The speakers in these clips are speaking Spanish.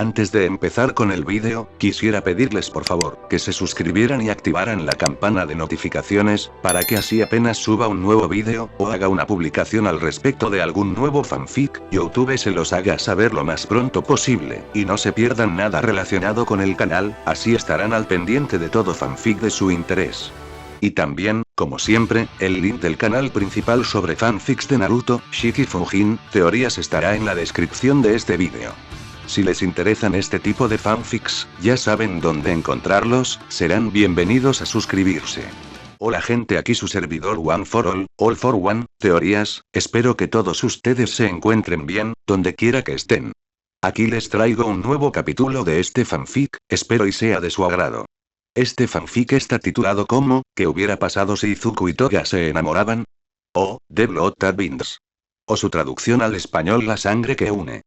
Antes de empezar con el vídeo, quisiera pedirles por favor, que se suscribieran y activaran la campana de notificaciones, para que así apenas suba un nuevo vídeo, o haga una publicación al respecto de algún nuevo fanfic, YouTube se los haga saber lo más pronto posible, y no se pierdan nada relacionado con el canal, así estarán al pendiente de todo fanfic de su interés. Y también, como siempre, el link del canal principal sobre fanfics de Naruto, Shiki Fujin, teorías estará en la descripción de este vídeo. Si les interesan este tipo de fanfics, ya saben dónde encontrarlos, serán bienvenidos a suscribirse. Hola gente, aquí su servidor One for All for One, teorías, espero que todos ustedes se encuentren bien, donde quiera que estén. Aquí les traigo un nuevo capítulo de este fanfic, espero y sea de su agrado. Este fanfic está titulado como, ¿qué hubiera pasado si Izuku y Toga se enamoraban? O, The Blood That Binds. O su traducción al español, La sangre que une.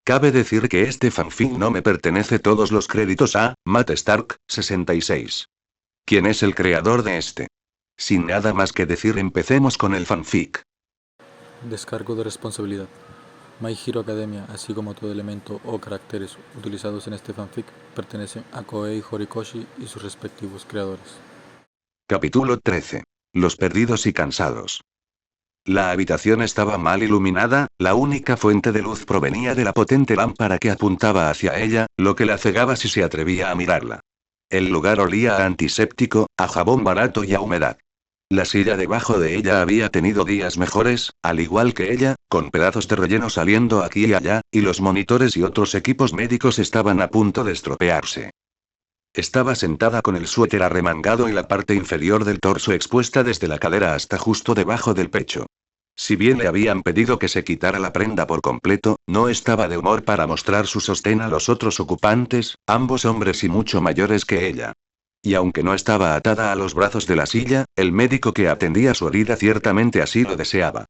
Cabe decir que este fanfic no me pertenece, todos los créditos a Matt Stark, 66. ¿Quién es el creador de este? Sin nada más que decir, empecemos con el fanfic. Descargo de responsabilidad. My Hero Academia, así como todo elemento o caracteres utilizados en este fanfic, pertenecen a Koei Horikoshi y sus respectivos creadores. Capítulo 13. Los perdidos y cansados. La habitación estaba mal iluminada, la única fuente de luz provenía de la potente lámpara que apuntaba hacia ella, lo que la cegaba si se atrevía a mirarla. El lugar olía a antiséptico, a jabón barato y a humedad. La silla debajo de ella había tenido días mejores, al igual que ella, con pedazos de relleno saliendo aquí y allá, y los monitores y otros equipos médicos estaban a punto de estropearse. Estaba sentada con el suéter arremangado y la parte inferior del torso expuesta desde la cadera hasta justo debajo del pecho. Si bien le habían pedido que se quitara la prenda por completo, no estaba de humor para mostrar su sostén a los otros ocupantes, ambos hombres y mucho mayores que ella. Y aunque no estaba atada a los brazos de la silla, el médico que atendía su herida ciertamente así lo deseaba.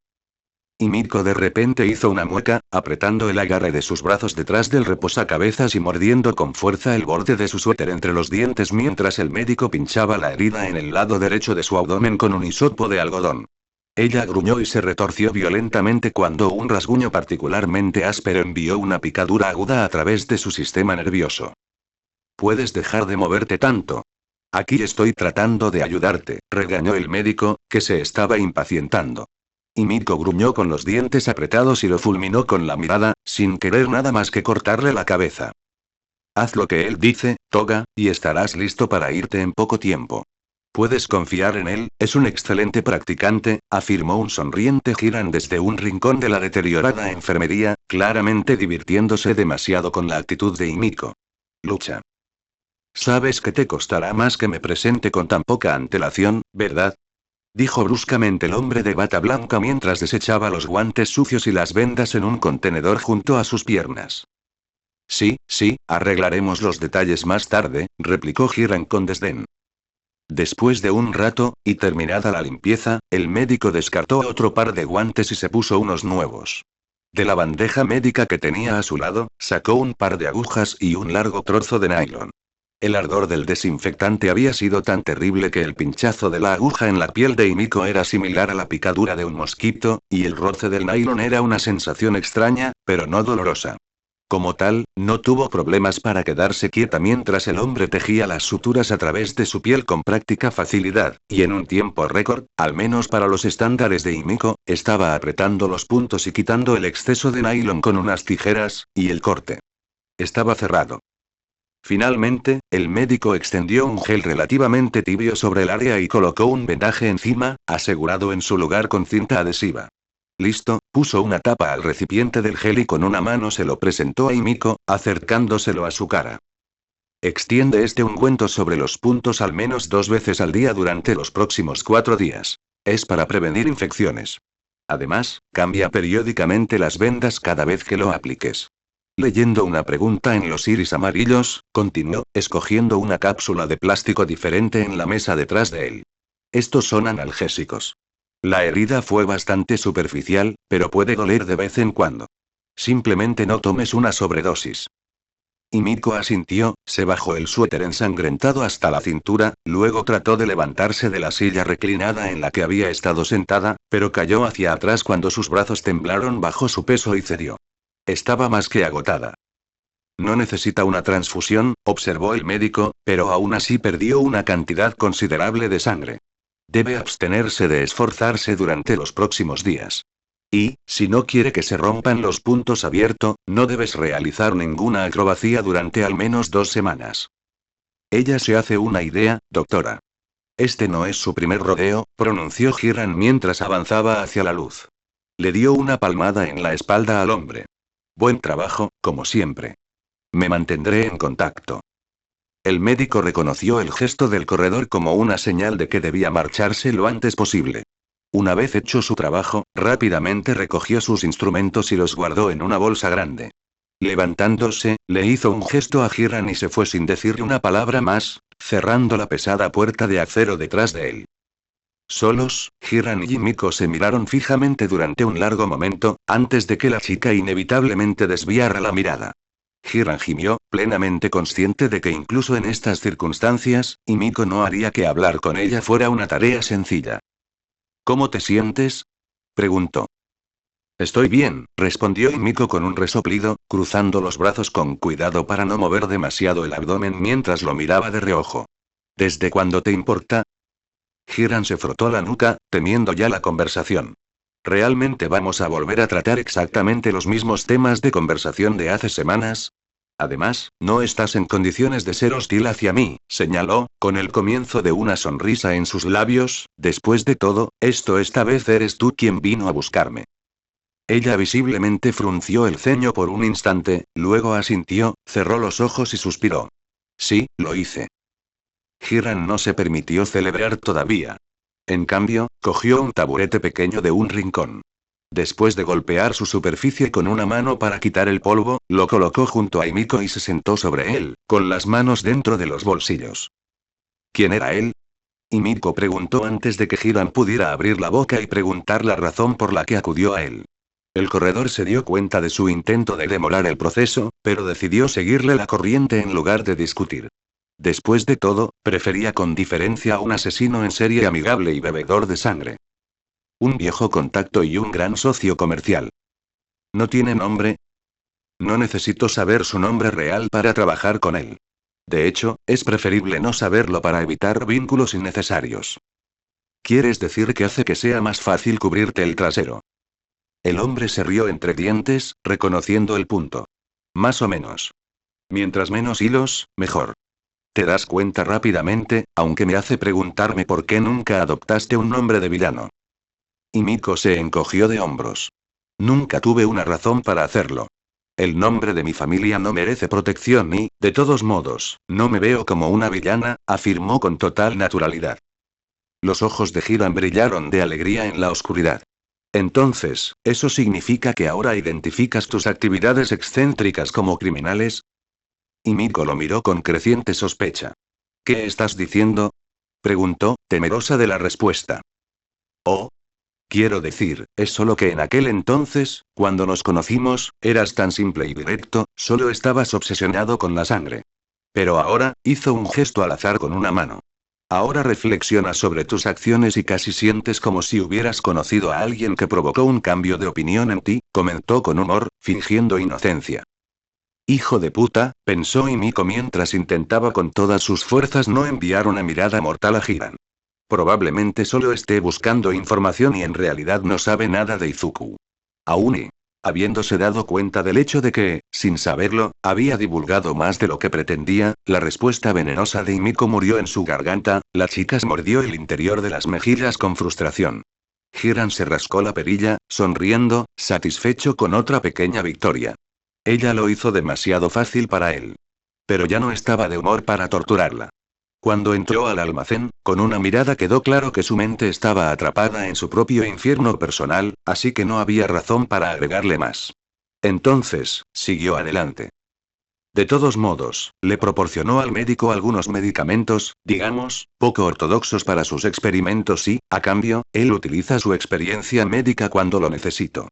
Y Miko de repente hizo una mueca, apretando el agarre de sus brazos detrás del reposacabezas y mordiendo con fuerza el borde de su suéter entre los dientes mientras el médico pinchaba la herida en el lado derecho de su abdomen con un hisopo de algodón. Ella gruñó y se retorció violentamente cuando un rasguño particularmente áspero envió una picadura aguda a través de su sistema nervioso. ¿Puedes dejar de moverte tanto? Aquí estoy tratando de ayudarte, regañó el médico, que se estaba impacientando. Y Miko gruñó con los dientes apretados y lo fulminó con la mirada, sin querer nada más que cortarle la cabeza. Haz lo que él dice, Toga, y estarás listo para irte en poco tiempo. Puedes confiar en él, es un excelente practicante, afirmó un sonriente Hiran desde un rincón de la deteriorada enfermería, claramente divirtiéndose demasiado con la actitud de Himiko. Lucha. Sabes que te costará más que me presente con tan poca antelación, ¿verdad? Dijo bruscamente el hombre de bata blanca mientras desechaba los guantes sucios y las vendas en un contenedor junto a sus piernas. Sí, arreglaremos los detalles más tarde, replicó Hiran con desdén. Después de un rato, y terminada la limpieza, el médico descartó otro par de guantes y se puso unos nuevos. De la bandeja médica que tenía a su lado, sacó un par de agujas y un largo trozo de nylon. El ardor del desinfectante había sido tan terrible que el pinchazo de la aguja en la piel de Himiko era similar a la picadura de un mosquito, y el roce del nylon era una sensación extraña, pero no dolorosa. Como tal, no tuvo problemas para quedarse quieta mientras el hombre tejía las suturas a través de su piel con práctica facilidad, y en un tiempo récord, al menos para los estándares de Himiko, estaba apretando los puntos y quitando el exceso de nylon con unas tijeras, y el corte estaba cerrado. Finalmente, el médico extendió un gel relativamente tibio sobre el área y colocó un vendaje encima, asegurado en su lugar con cinta adhesiva. Listo, puso una tapa al recipiente del gel y con una mano se lo presentó a Himiko, acercándoselo a su cara. Extiende este ungüento sobre los puntos al menos 2 veces al día durante los próximos 4 días. Es para prevenir infecciones. Además, cambia periódicamente las vendas cada vez que lo apliques. Leyendo una pregunta en los iris amarillos, continuó, escogiendo una cápsula de plástico diferente en la mesa detrás de él. Estos son analgésicos. La herida fue bastante superficial, pero puede doler de vez en cuando. Simplemente no tomes una sobredosis. Himiko asintió, se bajó el suéter ensangrentado hasta la cintura, luego trató de levantarse de la silla reclinada en la que había estado sentada, pero cayó hacia atrás cuando sus brazos temblaron bajo su peso y cedió. Estaba más que agotada. No necesita una transfusión, observó el médico, pero aún así perdió una cantidad considerable de sangre. Debe abstenerse de esforzarse durante los próximos días. Y, si no quiere que se rompan los puntos abiertos, no debes realizar ninguna acrobacia durante al menos 2 semanas. Ella se hace una idea, doctora. Este no es su primer rodeo, pronunció Hiram mientras avanzaba hacia la luz. Le dio una palmada en la espalda al hombre. Buen trabajo, como siempre. Me mantendré en contacto. El médico reconoció el gesto del corredor como una señal de que debía marcharse lo antes posible. Una vez hecho su trabajo, rápidamente recogió sus instrumentos y los guardó en una bolsa grande. Levantándose, le hizo un gesto a Hiram y se fue sin decirle una palabra más, cerrando la pesada puerta de acero detrás de él. Solos, Hiram y Miko se miraron fijamente durante un largo momento, antes de que la chica inevitablemente desviara la mirada. Hiram gimió, plenamente consciente de que incluso en estas circunstancias, Miko no haría que hablar con ella fuera una tarea sencilla. ¿Cómo te sientes?, preguntó. Estoy bien, respondió Miko con un resoplido, cruzando los brazos con cuidado para no mover demasiado el abdomen mientras lo miraba de reojo. ¿Desde cuándo te importa? Hiram se frotó la nuca, temiendo ya la conversación. ¿Realmente vamos a volver a tratar exactamente los mismos temas de conversación de hace semanas? Además, no estás en condiciones de ser hostil hacia mí, señaló, con el comienzo de una sonrisa en sus labios. Después de todo, esta vez eres tú quien vino a buscarme. Ella visiblemente frunció el ceño por un instante, luego asintió, cerró los ojos y suspiró. Sí, lo hice. Hiram no se permitió celebrar todavía. En cambio, cogió un taburete pequeño de un rincón. Después de golpear su superficie con una mano para quitar el polvo, lo colocó junto a Miko y se sentó sobre él, con las manos dentro de los bolsillos. ¿Quién era él? Miko preguntó antes de que Hiram pudiera abrir la boca y preguntar la razón por la que acudió a él. El corredor se dio cuenta de su intento de demorar el proceso, pero decidió seguirle la corriente en lugar de discutir. Después de todo, prefería con diferencia a un asesino en serie amigable y bebedor de sangre. Un viejo contacto y un gran socio comercial. ¿No tiene nombre? No necesito saber su nombre real para trabajar con él. De hecho, es preferible no saberlo para evitar vínculos innecesarios. ¿Quieres decir que hace que sea más fácil cubrirte el trasero? El hombre se rió entre dientes, reconociendo el punto. Más o menos. Mientras menos hilos, mejor. Te das cuenta rápidamente, aunque me hace preguntarme por qué nunca adoptaste un nombre de villano. Miko se encogió de hombros. Nunca tuve una razón para hacerlo. El nombre de mi familia no merece protección y, de todos modos, no me veo como una villana, afirmó con total naturalidad. Los ojos de Hiram brillaron de alegría en la oscuridad. Entonces, ¿eso significa que ahora identificas tus actividades excéntricas como criminales? Miko lo miró con creciente sospecha. ¿Qué estás diciendo?, preguntó, temerosa de la respuesta. Oh. Quiero decir, es solo que en aquel entonces, cuando nos conocimos, eras tan simple y directo, solo estabas obsesionado con la sangre. Pero ahora, hizo un gesto al azar con una mano. Ahora reflexionas sobre tus acciones y casi sientes como si hubieras conocido a alguien que provocó un cambio de opinión en ti, comentó con humor, fingiendo inocencia. Hijo de puta, pensó Miko mientras intentaba con todas sus fuerzas no enviar una mirada mortal a Hiram. Probablemente solo esté buscando información y en realidad no sabe nada de Izuku. Aún habiéndose dado cuenta del hecho de que, sin saberlo, había divulgado más de lo que pretendía, la respuesta venenosa de Miko murió en su garganta. La chica se mordió el interior de las mejillas con frustración. Hiram se rascó la perilla, sonriendo, satisfecho con otra pequeña victoria. Ella lo hizo demasiado fácil para él. Pero ya no estaba de humor para torturarla. Cuando entró al almacén, con una mirada quedó claro que su mente estaba atrapada en su propio infierno personal, así que no había razón para agregarle más. Entonces, siguió adelante. De todos modos, le proporcionó al médico algunos medicamentos, digamos, poco ortodoxos para sus experimentos y, a cambio, él utiliza su experiencia médica cuando lo necesito.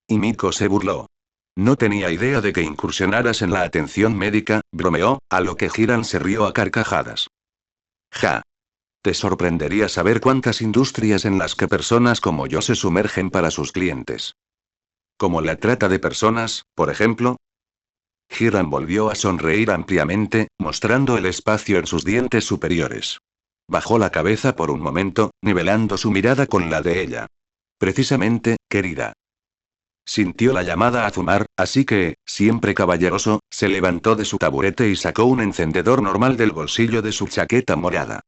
Miko se burló. No tenía idea de que incursionaras en la atención médica, bromeó, a lo que Hiram se rió a carcajadas. Ja. Te sorprendería saber cuántas industrias en las que personas como yo se sumergen para sus clientes. ¿Como la trata de personas, por ejemplo? Hiram volvió a sonreír ampliamente, mostrando el espacio en sus dientes superiores. Bajó la cabeza por un momento, nivelando su mirada con la de ella. Precisamente, querida. Sintió la llamada a fumar, así que, siempre caballeroso, se levantó de su taburete y sacó un encendedor normal del bolsillo de su chaqueta morada.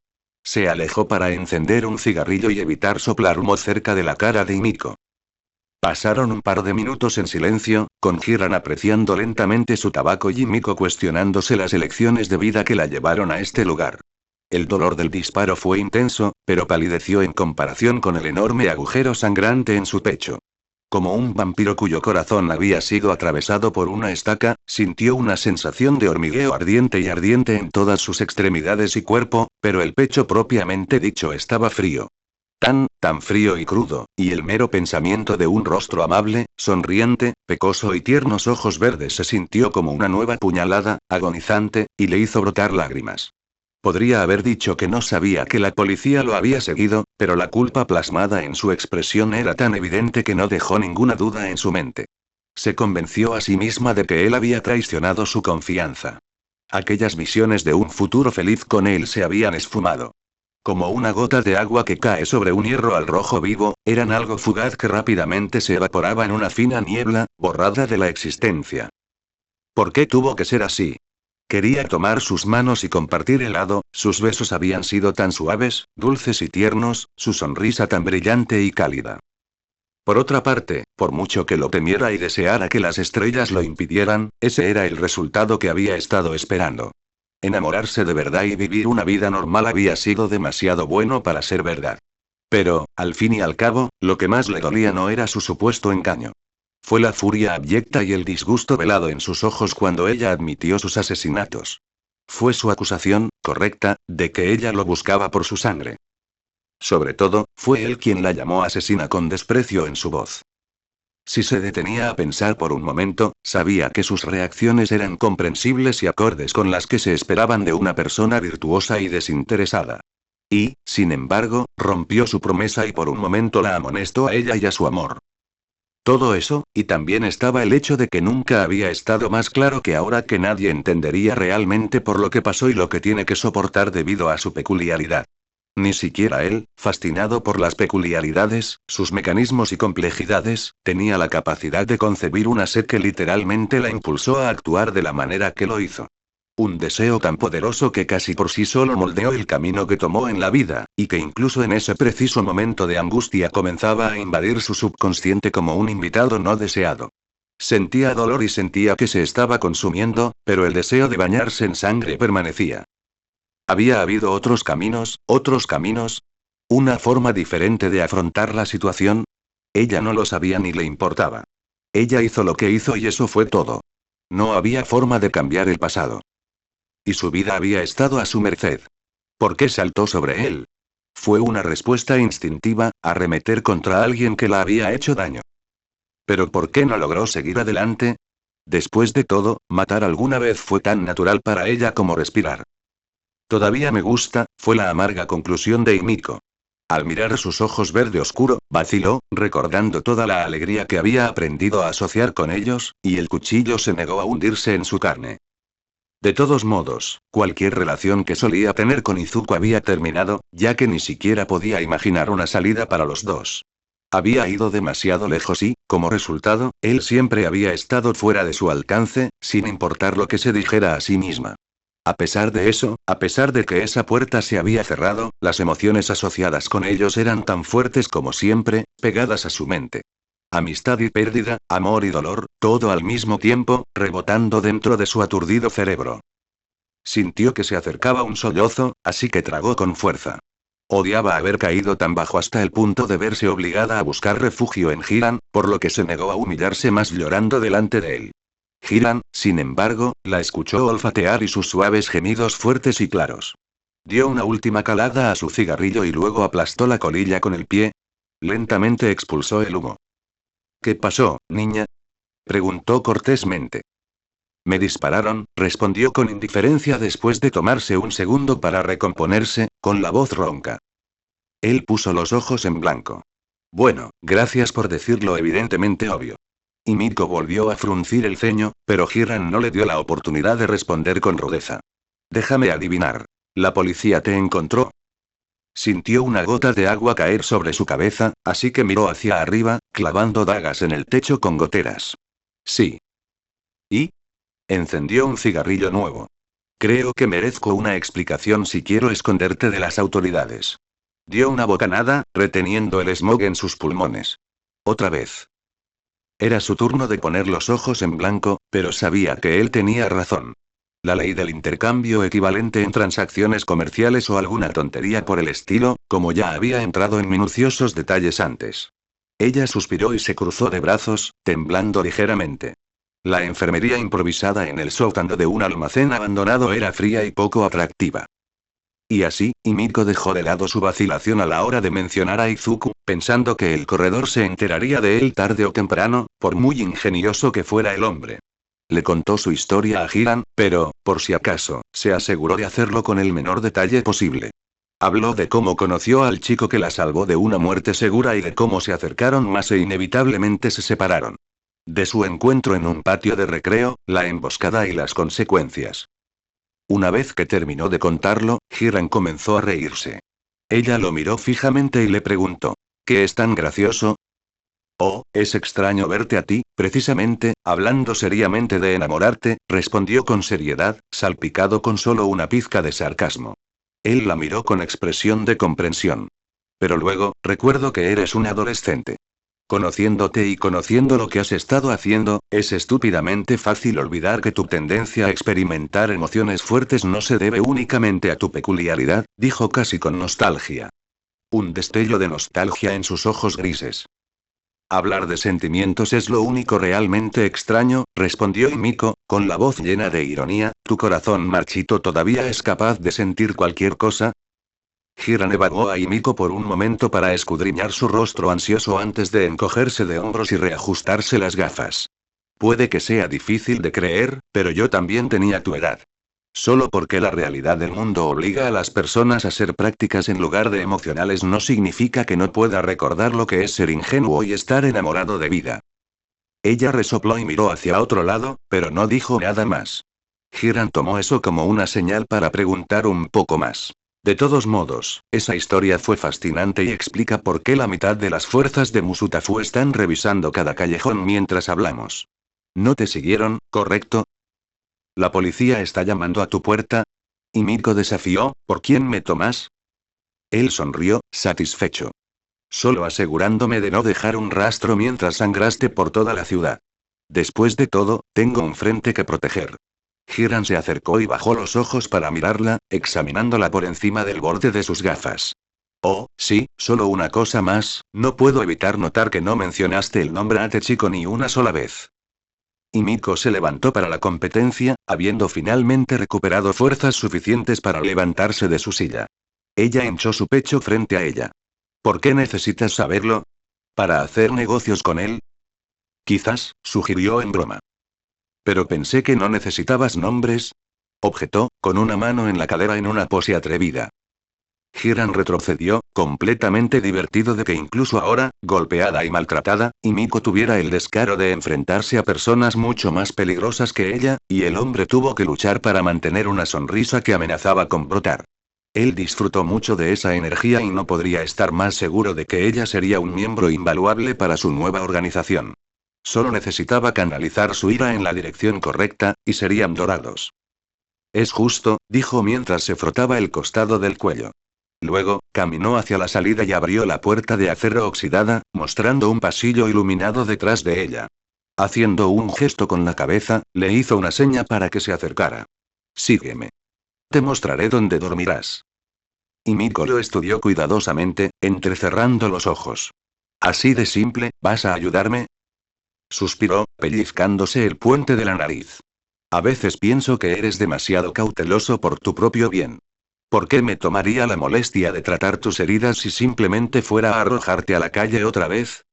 Se alejó para encender un cigarrillo y evitar soplar humo cerca de la cara de Himiko. Pasaron un par de minutos en silencio, con Hiram apreciando lentamente su tabaco y Himiko cuestionándose las elecciones de vida que la llevaron a este lugar. El dolor del disparo fue intenso, pero palideció en comparación con el enorme agujero sangrante en su pecho. Como un vampiro cuyo corazón había sido atravesado por una estaca, sintió una sensación de hormigueo ardiente y ardiente en todas sus extremidades y cuerpo, pero el pecho propiamente dicho estaba frío. Tan frío y crudo, y el mero pensamiento de un rostro amable, sonriente, pecoso y tiernos ojos verdes se sintió como una nueva puñalada, agonizante, y le hizo brotar lágrimas. Podría haber dicho que no sabía que la policía lo había seguido, pero la culpa plasmada en su expresión era tan evidente que no dejó ninguna duda en su mente. Se convenció a sí misma de que él había traicionado su confianza. Aquellas visiones de un futuro feliz con él se habían esfumado. Como una gota de agua que cae sobre un hierro al rojo vivo, eran algo fugaz que rápidamente se evaporaba en una fina niebla, borrada de la existencia. ¿Por qué tuvo que ser así? Quería tomar sus manos y compartir helado, sus besos habían sido tan suaves, dulces y tiernos, su sonrisa tan brillante y cálida. Por otra parte, por mucho que lo temiera y deseara que las estrellas lo impidieran, ese era el resultado que había estado esperando. Enamorarse de verdad y vivir una vida normal había sido demasiado bueno para ser verdad. Pero, al fin y al cabo, lo que más le dolía no era su supuesto engaño. Fue la furia abyecta y el disgusto velado en sus ojos cuando ella admitió sus asesinatos. Fue su acusación, correcta, de que ella lo buscaba por su sangre. Sobre todo, fue él quien la llamó asesina con desprecio en su voz. Si se detenía a pensar por un momento, sabía que sus reacciones eran comprensibles y acordes con las que se esperaban de una persona virtuosa y desinteresada. Y, sin embargo, rompió su promesa y por un momento la amonestó a ella y a su amor. Todo eso, y también estaba el hecho de que nunca había estado más claro que ahora que nadie entendería realmente por lo que pasó y lo que tiene que soportar debido a su peculiaridad. Ni siquiera él, fascinado por las peculiaridades, sus mecanismos y complejidades, tenía la capacidad de concebir una sed que literalmente la impulsó a actuar de la manera que lo hizo. Un deseo tan poderoso que casi por sí solo moldeó el camino que tomó en la vida, y que incluso en ese preciso momento de angustia comenzaba a invadir su subconsciente como un invitado no deseado. Sentía dolor y sentía que se estaba consumiendo, pero el deseo de bañarse en sangre permanecía. ¿Había habido otros caminos? ¿Una forma diferente de afrontar la situación? Ella no lo sabía ni le importaba. Ella hizo lo que hizo y eso fue todo. No había forma de cambiar el pasado. Y su vida había estado a su merced. ¿Por qué saltó sobre él? Fue una respuesta instintiva, arremeter contra alguien que la había hecho daño. ¿Pero por qué no logró seguir adelante? Después de todo, matar alguna vez fue tan natural para ella como respirar. Todavía me gusta, fue la amarga conclusión de Himiko. Al mirar sus ojos verde oscuro, vaciló, recordando toda la alegría que había aprendido a asociar con ellos, y el cuchillo se negó a hundirse en su carne. De todos modos, cualquier relación que solía tener con Izuku había terminado, ya que ni siquiera podía imaginar una salida para los dos. Había ido demasiado lejos y, como resultado, él siempre había estado fuera de su alcance, sin importar lo que se dijera a sí misma. A pesar de eso, a pesar de que esa puerta se había cerrado, las emociones asociadas con ellos eran tan fuertes como siempre, pegadas a su mente. Amistad y pérdida, amor y dolor, todo al mismo tiempo, rebotando dentro de su aturdido cerebro. Sintió que se acercaba un sollozo, así que tragó con fuerza. Odiaba haber caído tan bajo hasta el punto de verse obligada a buscar refugio en Hiram, por lo que se negó a humillarse más llorando delante de él. Hiram, sin embargo, la escuchó olfatear y sus suaves gemidos fuertes y claros. Dio una última calada a su cigarrillo y luego aplastó la colilla con el pie. Lentamente expulsó el humo. ¿Qué pasó, niña? Preguntó cortésmente. Me dispararon, respondió con indiferencia después de tomarse un segundo para recomponerse, con la voz ronca. Él puso los ojos en blanco. Bueno, gracias por decir lo evidentemente obvio. Y Miko volvió a fruncir el ceño, pero Hiran no le dio la oportunidad de responder con rudeza. Déjame adivinar. ¿La policía te encontró? Sintió una gota de agua caer sobre su cabeza, así que miró hacia arriba, clavando dagas en el techo con goteras. Sí. ¿Y? Encendió un cigarrillo nuevo. Creo que merezco una explicación si quiero esconderte de las autoridades. Dio una bocanada, reteniendo el smog en sus pulmones. Otra vez. Era su turno de poner los ojos en blanco, pero sabía que él tenía razón. La ley del intercambio equivalente en transacciones comerciales o alguna tontería por el estilo, como ya había entrado en minuciosos detalles antes. Ella suspiró y se cruzó de brazos, temblando ligeramente. La enfermería improvisada en el sótano de un almacén abandonado era fría y poco atractiva. Y así, Himiko dejó de lado su vacilación a la hora de mencionar a Izuku, pensando que el corredor se enteraría de él tarde o temprano, por muy ingenioso que fuera el hombre. Le contó su historia a Hiran, pero, por si acaso, se aseguró de hacerlo con el menor detalle posible. Habló de cómo conoció al chico que la salvó de una muerte segura y de cómo se acercaron más e inevitablemente se separaron. De su encuentro en un patio de recreo, la emboscada y las consecuencias. Una vez que terminó de contarlo, Hiran comenzó a reírse. Ella lo miró fijamente y le preguntó: ¿Qué es tan gracioso? Oh, es extraño verte a ti, precisamente, hablando seriamente de enamorarte, respondió con seriedad, salpicado con solo una pizca de sarcasmo. Él la miró con expresión de comprensión. Pero luego, recuerdo que eres un adolescente. Conociéndote y conociendo lo que has estado haciendo, es estúpidamente fácil olvidar que tu tendencia a experimentar emociones fuertes no se debe únicamente a tu peculiaridad, dijo casi con nostalgia. Un destello de nostalgia en sus ojos grises. Hablar de sentimientos es lo único realmente extraño, respondió Himiko, con la voz llena de ironía. ¿Tu corazón marchito todavía es capaz de sentir cualquier cosa? Hiran evadió a Himiko por un momento para escudriñar su rostro ansioso antes de encogerse de hombros y reajustarse las gafas. Puede que sea difícil de creer, pero yo también tenía tu edad. Solo porque la realidad del mundo obliga a las personas a ser prácticas en lugar de emocionales no significa que no pueda recordar lo que es ser ingenuo y estar enamorado de vida. Ella resopló y miró hacia otro lado, pero no dijo nada más. Hiran tomó eso como una señal para preguntar un poco más. De todos modos, esa historia fue fascinante y explica por qué la mitad de las fuerzas de Musutafu están revisando cada callejón mientras hablamos. ¿No te siguieron, correcto? ¿La policía está llamando a tu puerta? Himiko desafió: ¿por quién me tomas? Él sonrió, satisfecho. Solo asegurándome de no dejar un rastro mientras sangraste por toda la ciudad. Después de todo, tengo un frente que proteger. Hiran se acercó y bajó los ojos para mirarla, examinándola por encima del borde de sus gafas. Oh, sí, solo una cosa más, no puedo evitar notar que no mencionaste el nombre Atechiko ni una sola vez. Himiko se levantó para la competencia, habiendo finalmente recuperado fuerzas suficientes para levantarse de su silla. Ella hinchó su pecho frente a ella. ¿Por qué necesitas saberlo? ¿Para hacer negocios con él? Quizás, sugirió en broma. Pero pensé que no necesitabas nombres. Objetó, con una mano en la cadera en una pose atrevida. Hiran retrocedió, completamente divertido de que incluso ahora, golpeada y maltratada, Himiko tuviera el descaro de enfrentarse a personas mucho más peligrosas que ella, y el hombre tuvo que luchar para mantener una sonrisa que amenazaba con brotar. Él disfrutó mucho de esa energía y no podría estar más seguro de que ella sería un miembro invaluable para su nueva organización. Solo necesitaba canalizar su ira en la dirección correcta, y serían dorados. Es justo, dijo mientras se frotaba el costado del cuello. Luego, caminó hacia la salida y abrió la puerta de acero oxidada, mostrando un pasillo iluminado detrás de ella. Haciendo un gesto con la cabeza, le hizo una seña para que se acercara. Sígueme. Te mostraré dónde dormirás. Himiko lo estudió cuidadosamente, entrecerrando los ojos. Así de simple, ¿vas a ayudarme? Suspiró, pellizcándose el puente de la nariz. A veces pienso que eres demasiado cauteloso por tu propio bien. ¿Por qué me tomaría la molestia de tratar tus heridas si simplemente fuera a arrojarte a la calle otra vez?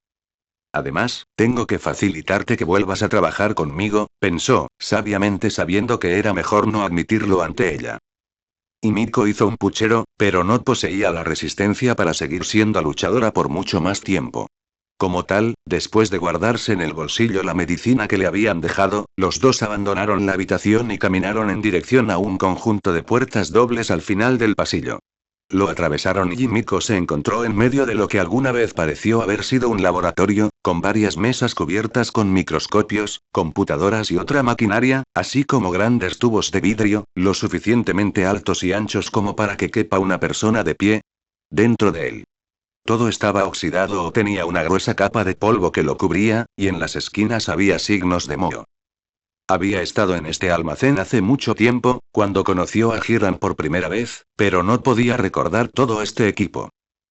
Además, tengo que facilitarte que vuelvas a trabajar conmigo, pensó, sabiamente sabiendo que era mejor no admitirlo ante ella. Himiko hizo un puchero, pero no poseía la resistencia para seguir siendo luchadora por mucho más tiempo. Como tal, después de guardarse en el bolsillo la medicina que le habían dejado, los dos abandonaron la habitación y caminaron en dirección a un conjunto de puertas dobles al final del pasillo. Lo atravesaron y Miko se encontró en medio de lo que alguna vez pareció haber sido un laboratorio, con varias mesas cubiertas con microscopios, computadoras y otra maquinaria, así como grandes tubos de vidrio, lo suficientemente altos y anchos como para que quepa una persona de pie dentro de él. Todo estaba oxidado o tenía una gruesa capa de polvo que lo cubría, y en las esquinas había signos de moho. Había estado en este almacén hace mucho tiempo, cuando conoció a Hiram por primera vez, pero no podía recordar todo este equipo.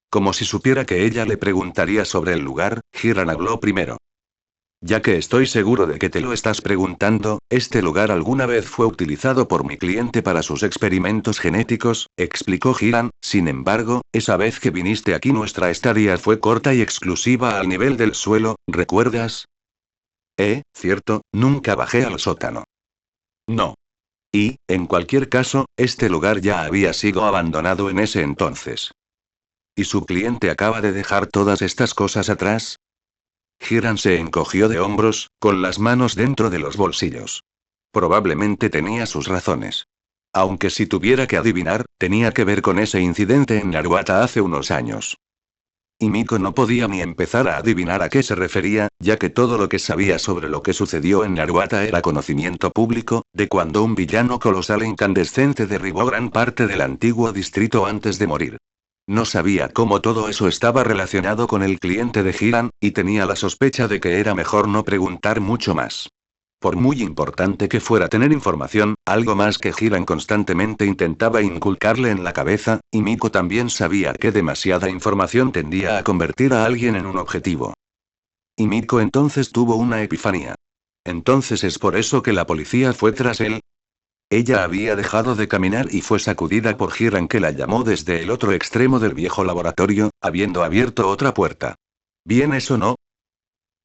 Como si supiera que ella le preguntaría sobre el lugar, Hiram habló primero. Ya que estoy seguro de que te lo estás preguntando, este lugar alguna vez fue utilizado por mi cliente para sus experimentos genéticos, explicó Hiram. Sin embargo, esa vez que viniste aquí nuestra estadía fue corta y exclusiva al nivel del suelo, ¿recuerdas? Cierto, nunca bajé al sótano. No. Y, en cualquier caso, este lugar ya había sido abandonado en ese entonces. ¿Y su cliente acaba de dejar todas estas cosas atrás? Hiram se encogió de hombros, con las manos dentro de los bolsillos. Probablemente tenía sus razones. Aunque si tuviera que adivinar, tenía que ver con ese incidente en Naruata hace unos años. Y Miko no podía ni empezar a adivinar a qué se refería, ya que todo lo que sabía sobre lo que sucedió en Naruata era conocimiento público, de cuando un villano colosal e incandescente derribó gran parte del antiguo distrito antes de morir. No sabía cómo todo eso estaba relacionado con el cliente de Hiram, y tenía la sospecha de que era mejor no preguntar mucho más. Por muy importante que fuera tener información, algo más que Hiram constantemente intentaba inculcarle en la cabeza, y Miko también sabía que demasiada información tendía a convertir a alguien en un objetivo. Y Miko entonces tuvo una epifanía. ¿Entonces es por eso que la policía fue tras él? Ella había dejado de caminar y fue sacudida por Hiram, que la llamó desde el otro extremo del viejo laboratorio, habiendo abierto otra puerta. ¿Bien eso no?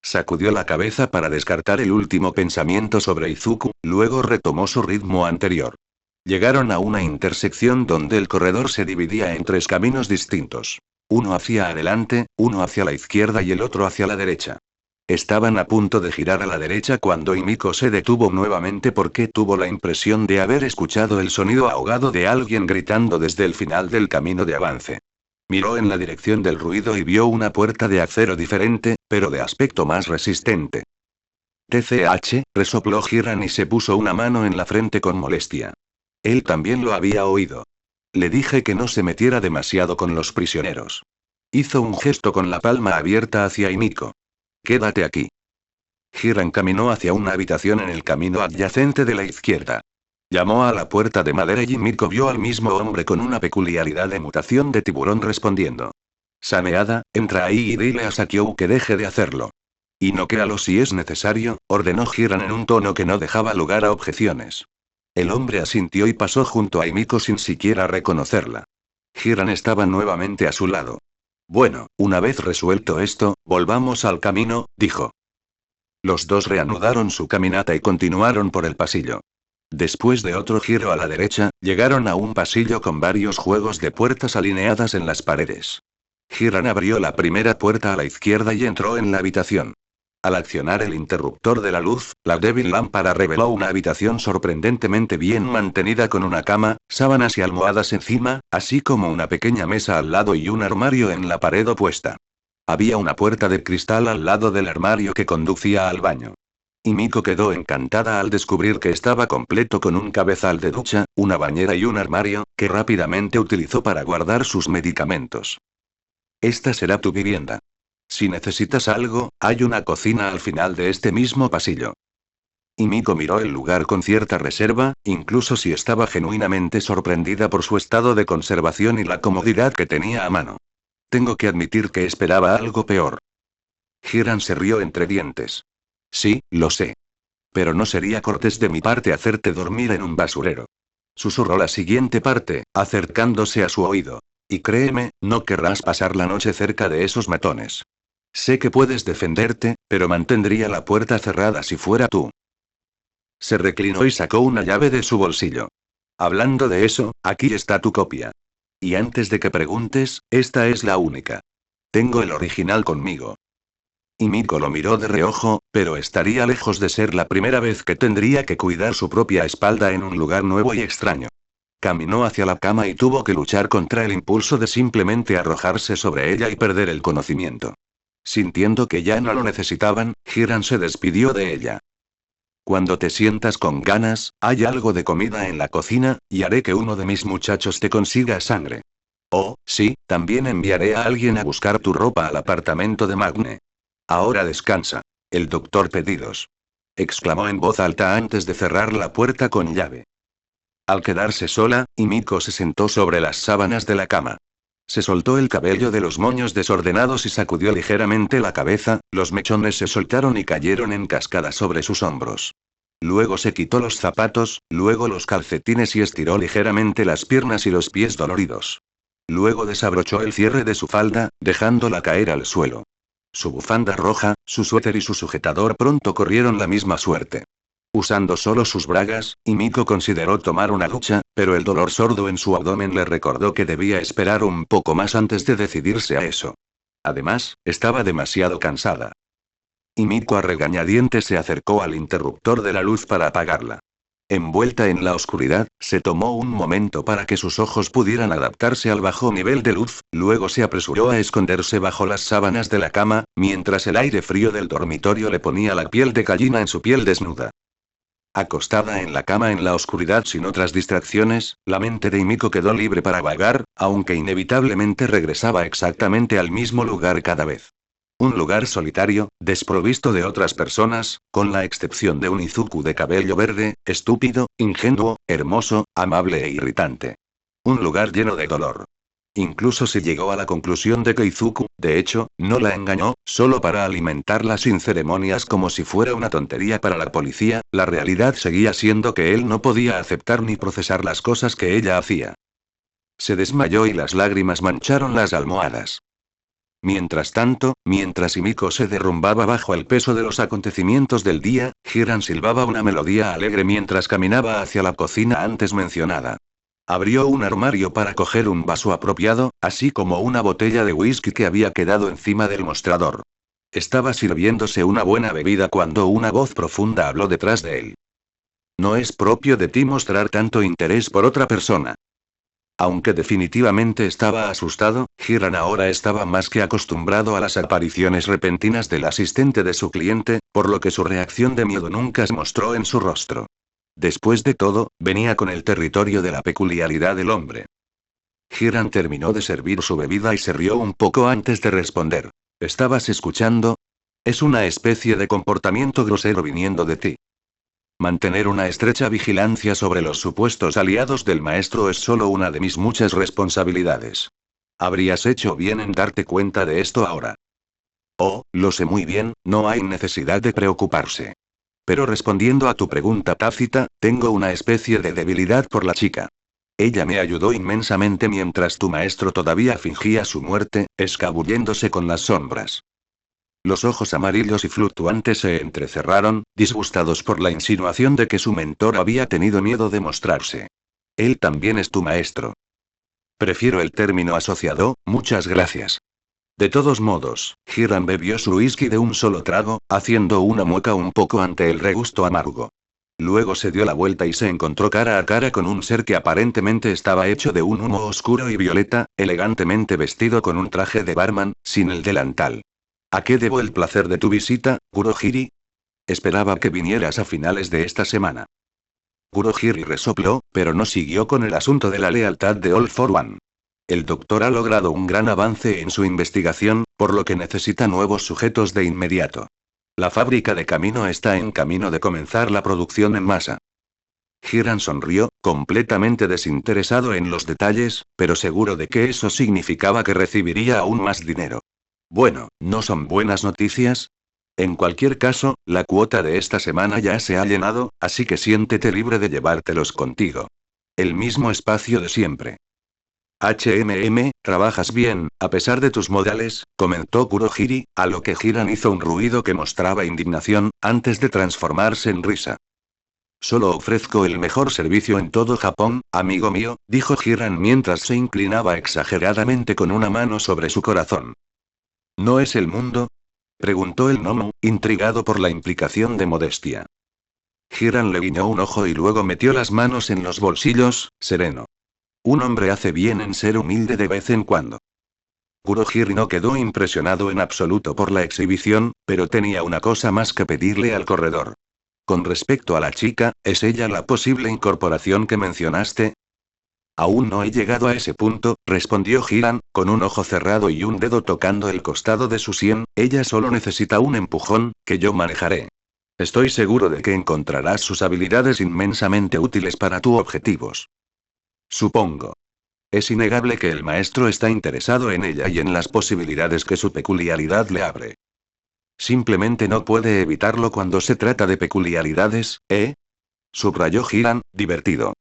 Sacudió la cabeza para descartar el último pensamiento sobre Izuku, luego retomó su ritmo anterior. Llegaron a una intersección donde el corredor se dividía en tres caminos distintos. Uno hacia adelante, uno hacia la izquierda y el otro hacia la derecha. Estaban a punto de girar a la derecha cuando Himiko se detuvo nuevamente porque tuvo la impresión de haber escuchado el sonido ahogado de alguien gritando desde el final del camino de avance. Miró en la dirección del ruido y vio una puerta de acero diferente, pero de aspecto más resistente. TCH, resopló Hiram y se puso una mano en la frente con molestia. Él también lo había oído. Le dije que no se metiera demasiado con los prisioneros. Hizo un gesto con la palma abierta hacia Himiko. Quédate aquí. Hiram caminó hacia una habitación en el camino adyacente de la izquierda. Llamó a la puerta de madera y Miko vio al mismo hombre con una peculiaridad de mutación de tiburón respondiendo. Sameada, entra ahí y dile a Sakyou que deje de hacerlo. Y noquéalo si es necesario, ordenó Hiram en un tono que no dejaba lugar a objeciones. El hombre asintió y pasó junto a Miko sin siquiera reconocerla. Hiram estaba nuevamente a su lado. Bueno, una vez resuelto esto, volvamos al camino, dijo. Los dos reanudaron su caminata y continuaron por el pasillo. Después de otro giro a la derecha, llegaron a un pasillo con varios juegos de puertas alineadas en las paredes. Hiram abrió la primera puerta a la izquierda y entró en la habitación. Al accionar el interruptor de la luz, la débil lámpara reveló una habitación sorprendentemente bien mantenida con una cama, sábanas y almohadas encima, así como una pequeña mesa al lado y un armario en la pared opuesta. Había una puerta de cristal al lado del armario que conducía al baño. Y Miko quedó encantada al descubrir que estaba completo con un cabezal de ducha, una bañera y un armario, que rápidamente utilizó para guardar sus medicamentos. Esta será tu vivienda. Si necesitas algo, hay una cocina al final de este mismo pasillo. Y Miko miró el lugar con cierta reserva, incluso si estaba genuinamente sorprendida por su estado de conservación y la comodidad que tenía a mano. Tengo que admitir que esperaba algo peor. Hiram se rió entre dientes. Sí, lo sé. Pero no sería cortés de mi parte hacerte dormir en un basurero. Susurró la siguiente parte, acercándose a su oído. Y créeme, no querrás pasar la noche cerca de esos matones. Sé que puedes defenderte, pero mantendría la puerta cerrada si fuera tú. Se reclinó y sacó una llave de su bolsillo. Hablando de eso, aquí está tu copia. Y antes de que preguntes, esta es la única. Tengo el original conmigo. Y Miko lo miró de reojo, pero estaría lejos de ser la primera vez que tendría que cuidar su propia espalda en un lugar nuevo y extraño. Caminó hacia la cama y tuvo que luchar contra el impulso de simplemente arrojarse sobre ella y perder el conocimiento. Sintiendo que ya no lo necesitaban, Hiram se despidió de ella. Cuando te sientas con ganas, hay algo de comida en la cocina, y haré que uno de mis muchachos te consiga sangre. Oh, sí, también enviaré a alguien a buscar tu ropa al apartamento de Magne. Ahora descansa. El doctor pedidos. Exclamó en voz alta antes de cerrar la puerta con llave. Al quedarse sola, Himiko se sentó sobre las sábanas de la cama. Se soltó el cabello de los moños desordenados y sacudió ligeramente la cabeza, los mechones se soltaron y cayeron en cascada sobre sus hombros. Luego se quitó los zapatos, luego los calcetines y estiró ligeramente las piernas y los pies doloridos. Luego desabrochó el cierre de su falda, dejándola caer al suelo. Su bufanda roja, su suéter y su sujetador pronto corrieron la misma suerte. Usando solo sus bragas, Himiko consideró tomar una ducha, pero el dolor sordo en su abdomen le recordó que debía esperar un poco más antes de decidirse a eso. Además, estaba demasiado cansada. Himiko a regañadientes se acercó al interruptor de la luz para apagarla. Envuelta en la oscuridad, se tomó un momento para que sus ojos pudieran adaptarse al bajo nivel de luz, luego se apresuró a esconderse bajo las sábanas de la cama, mientras el aire frío del dormitorio le ponía la piel de gallina en su piel desnuda. Acostada en la cama en la oscuridad sin otras distracciones, la mente de Himiko quedó libre para vagar, aunque inevitablemente regresaba exactamente al mismo lugar cada vez. Un lugar solitario, desprovisto de otras personas, con la excepción de un Izuku de cabello verde, estúpido, ingenuo, hermoso, amable e irritante. Un lugar lleno de dolor. Incluso se llegó a la conclusión de que Izuku, de hecho, no la engañó, solo para alimentarla sin ceremonias como si fuera una tontería para la policía, la realidad seguía siendo que él no podía aceptar ni procesar las cosas que ella hacía. Se desmayó y las lágrimas mancharon las almohadas. Mientras tanto, mientras Himiko se derrumbaba bajo el peso de los acontecimientos del día, Hiram silbaba una melodía alegre mientras caminaba hacia la cocina antes mencionada. Abrió un armario para coger un vaso apropiado, así como una botella de whisky que había quedado encima del mostrador. Estaba sirviéndose una buena bebida cuando una voz profunda habló detrás de él. No es propio de ti mostrar tanto interés por otra persona. Aunque definitivamente estaba asustado, Hiram ahora estaba más que acostumbrado a las apariciones repentinas del asistente de su cliente, por lo que su reacción de miedo nunca se mostró en su rostro. Después de todo, venía con el territorio de la peculiaridad del hombre. Hiram terminó de servir su bebida y se rió un poco antes de responder. ¿Estabas escuchando? Es una especie de comportamiento grosero viniendo de ti. Mantener una estrecha vigilancia sobre los supuestos aliados del maestro es solo una de mis muchas responsabilidades. Habrías hecho bien en darte cuenta de esto ahora. Oh, lo sé muy bien, no hay necesidad de preocuparse. Pero respondiendo a tu pregunta tácita, tengo una especie de debilidad por la chica. Ella me ayudó inmensamente mientras tu maestro todavía fingía su muerte, escabulléndose con las sombras. Los ojos amarillos y fluctuantes se entrecerraron, disgustados por la insinuación de que su mentor había tenido miedo de mostrarse. Él también es tu maestro. Prefiero el término asociado, muchas gracias. De todos modos, Hiram bebió su whisky de un solo trago, haciendo una mueca un poco ante el regusto amargo. Luego se dio la vuelta y se encontró cara a cara con un ser que aparentemente estaba hecho de un humo oscuro y violeta, elegantemente vestido con un traje de barman, sin el delantal. ¿A qué debo el placer de tu visita, Kurohiri? Esperaba que vinieras a finales de esta semana. Kurohiri resopló, pero no siguió con el asunto de la lealtad de All for One. El doctor ha logrado un gran avance en su investigación, por lo que necesita nuevos sujetos de inmediato. La fábrica de camino está en camino de comenzar la producción en masa. Hiram sonrió, completamente desinteresado en los detalles, pero seguro de que eso significaba que recibiría aún más dinero. Bueno, ¿no son buenas noticias? En cualquier caso, la cuota de esta semana ya se ha llenado, así que siéntete libre de llevártelos contigo. El mismo espacio de siempre. Trabajas bien, a pesar de tus modales, comentó Kurohiri, a lo que Hiram hizo un ruido que mostraba indignación, antes de transformarse en risa. Solo ofrezco el mejor servicio en todo Japón, amigo mío, dijo Hiram mientras se inclinaba exageradamente con una mano sobre su corazón. ¿No es el mundo? Preguntó el gnomo, intrigado por la implicación de modestia. Hiram le guiñó un ojo y luego metió las manos en los bolsillos, sereno. Un hombre hace bien en ser humilde de vez en cuando. Kurohiri no quedó impresionado en absoluto por la exhibición, pero tenía una cosa más que pedirle al corredor. Con respecto a la chica, ¿es ella la posible incorporación que mencionaste? Aún no he llegado a ese punto, respondió Hiram, con un ojo cerrado y un dedo tocando el costado de su sien. Ella solo necesita un empujón, que yo manejaré. Estoy seguro de que encontrarás sus habilidades inmensamente útiles para tus objetivos. Supongo. Es innegable que el maestro está interesado en ella y en las posibilidades que su peculiaridad le abre. Simplemente no puede evitarlo cuando se trata de peculiaridades, ¿eh? Subrayó Hiram, divertido.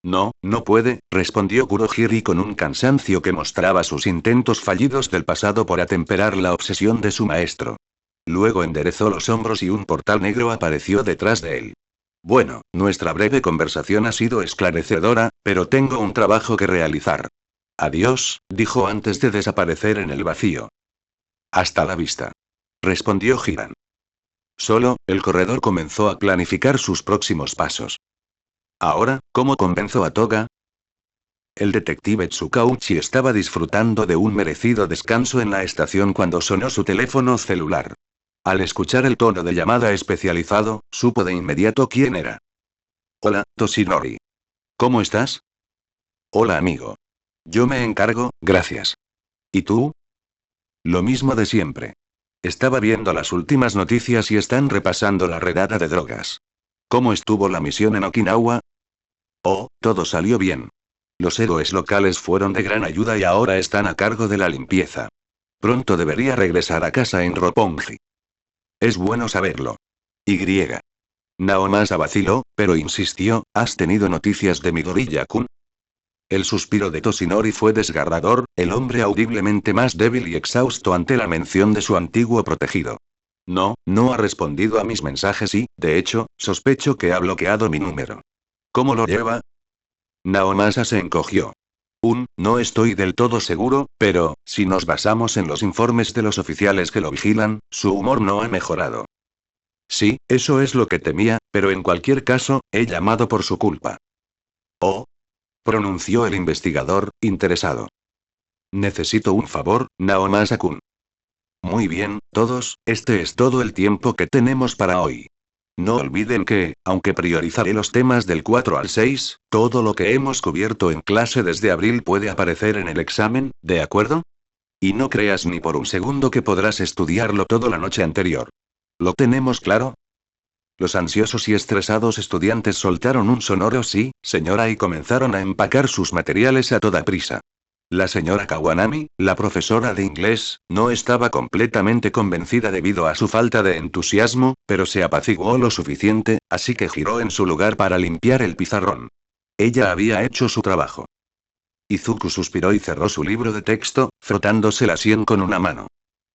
No, no puede, respondió Kurohiri con un cansancio que mostraba sus intentos fallidos del pasado por atemperar la obsesión de su maestro. Luego enderezó los hombros y un portal negro apareció detrás de él. Bueno, nuestra breve conversación ha sido esclarecedora, pero tengo un trabajo que realizar. Adiós, dijo antes de desaparecer en el vacío. Hasta la vista. Respondió Hiram. Solo, el corredor comenzó a planificar sus próximos pasos. Ahora, ¿cómo convenzo a Toga? El detective Tsukauchi estaba disfrutando de un merecido descanso en la estación cuando sonó su teléfono celular. Al escuchar el tono de llamada especializado, supo de inmediato quién era. Hola, Toshinori. ¿Cómo estás? Hola, amigo. Yo me encargo, gracias. ¿Y tú? Lo mismo de siempre. Estaba viendo las últimas noticias y están repasando la redada de drogas. ¿Cómo estuvo la misión en Okinawa? Oh, todo salió bien. Los héroes locales fueron de gran ayuda y ahora están a cargo de la limpieza. Pronto debería regresar a casa en Roppongi. Es bueno saberlo. Y. Naomasa vaciló, pero insistió, ¿has tenido noticias de Midoriya-kun? El suspiro de Toshinori fue desgarrador, el hombre audiblemente más débil y exhausto ante la mención de su antiguo protegido. No, no ha respondido a mis mensajes y, de hecho, sospecho que ha bloqueado mi número. ¿Cómo lo lleva? Naomasa se encogió. No estoy del todo seguro, pero, si nos basamos en los informes de los oficiales que lo vigilan, su humor no ha mejorado. Sí, eso es lo que temía, pero en cualquier caso, he llamado por su culpa. Oh, pronunció el investigador, interesado. Necesito un favor, Naomasa-kun. Muy bien, todos, este es todo el tiempo que tenemos para hoy. No olviden que, aunque priorizaré los temas del 4 al 6, todo lo que hemos cubierto en clase desde abril puede aparecer en el examen, ¿de acuerdo? Y no creas ni por un segundo que podrás estudiarlo todo la noche anterior. ¿Lo tenemos claro? Los ansiosos y estresados estudiantes soltaron un sonoro sí, señora, y comenzaron a empacar sus materiales a toda prisa. La señora Kawanami, la profesora de inglés, no estaba completamente convencida debido a su falta de entusiasmo, pero se apaciguó lo suficiente, así que giró en su lugar para limpiar el pizarrón. Ella había hecho su trabajo. Izuku suspiró y cerró su libro de texto, frotándose la sien con una mano.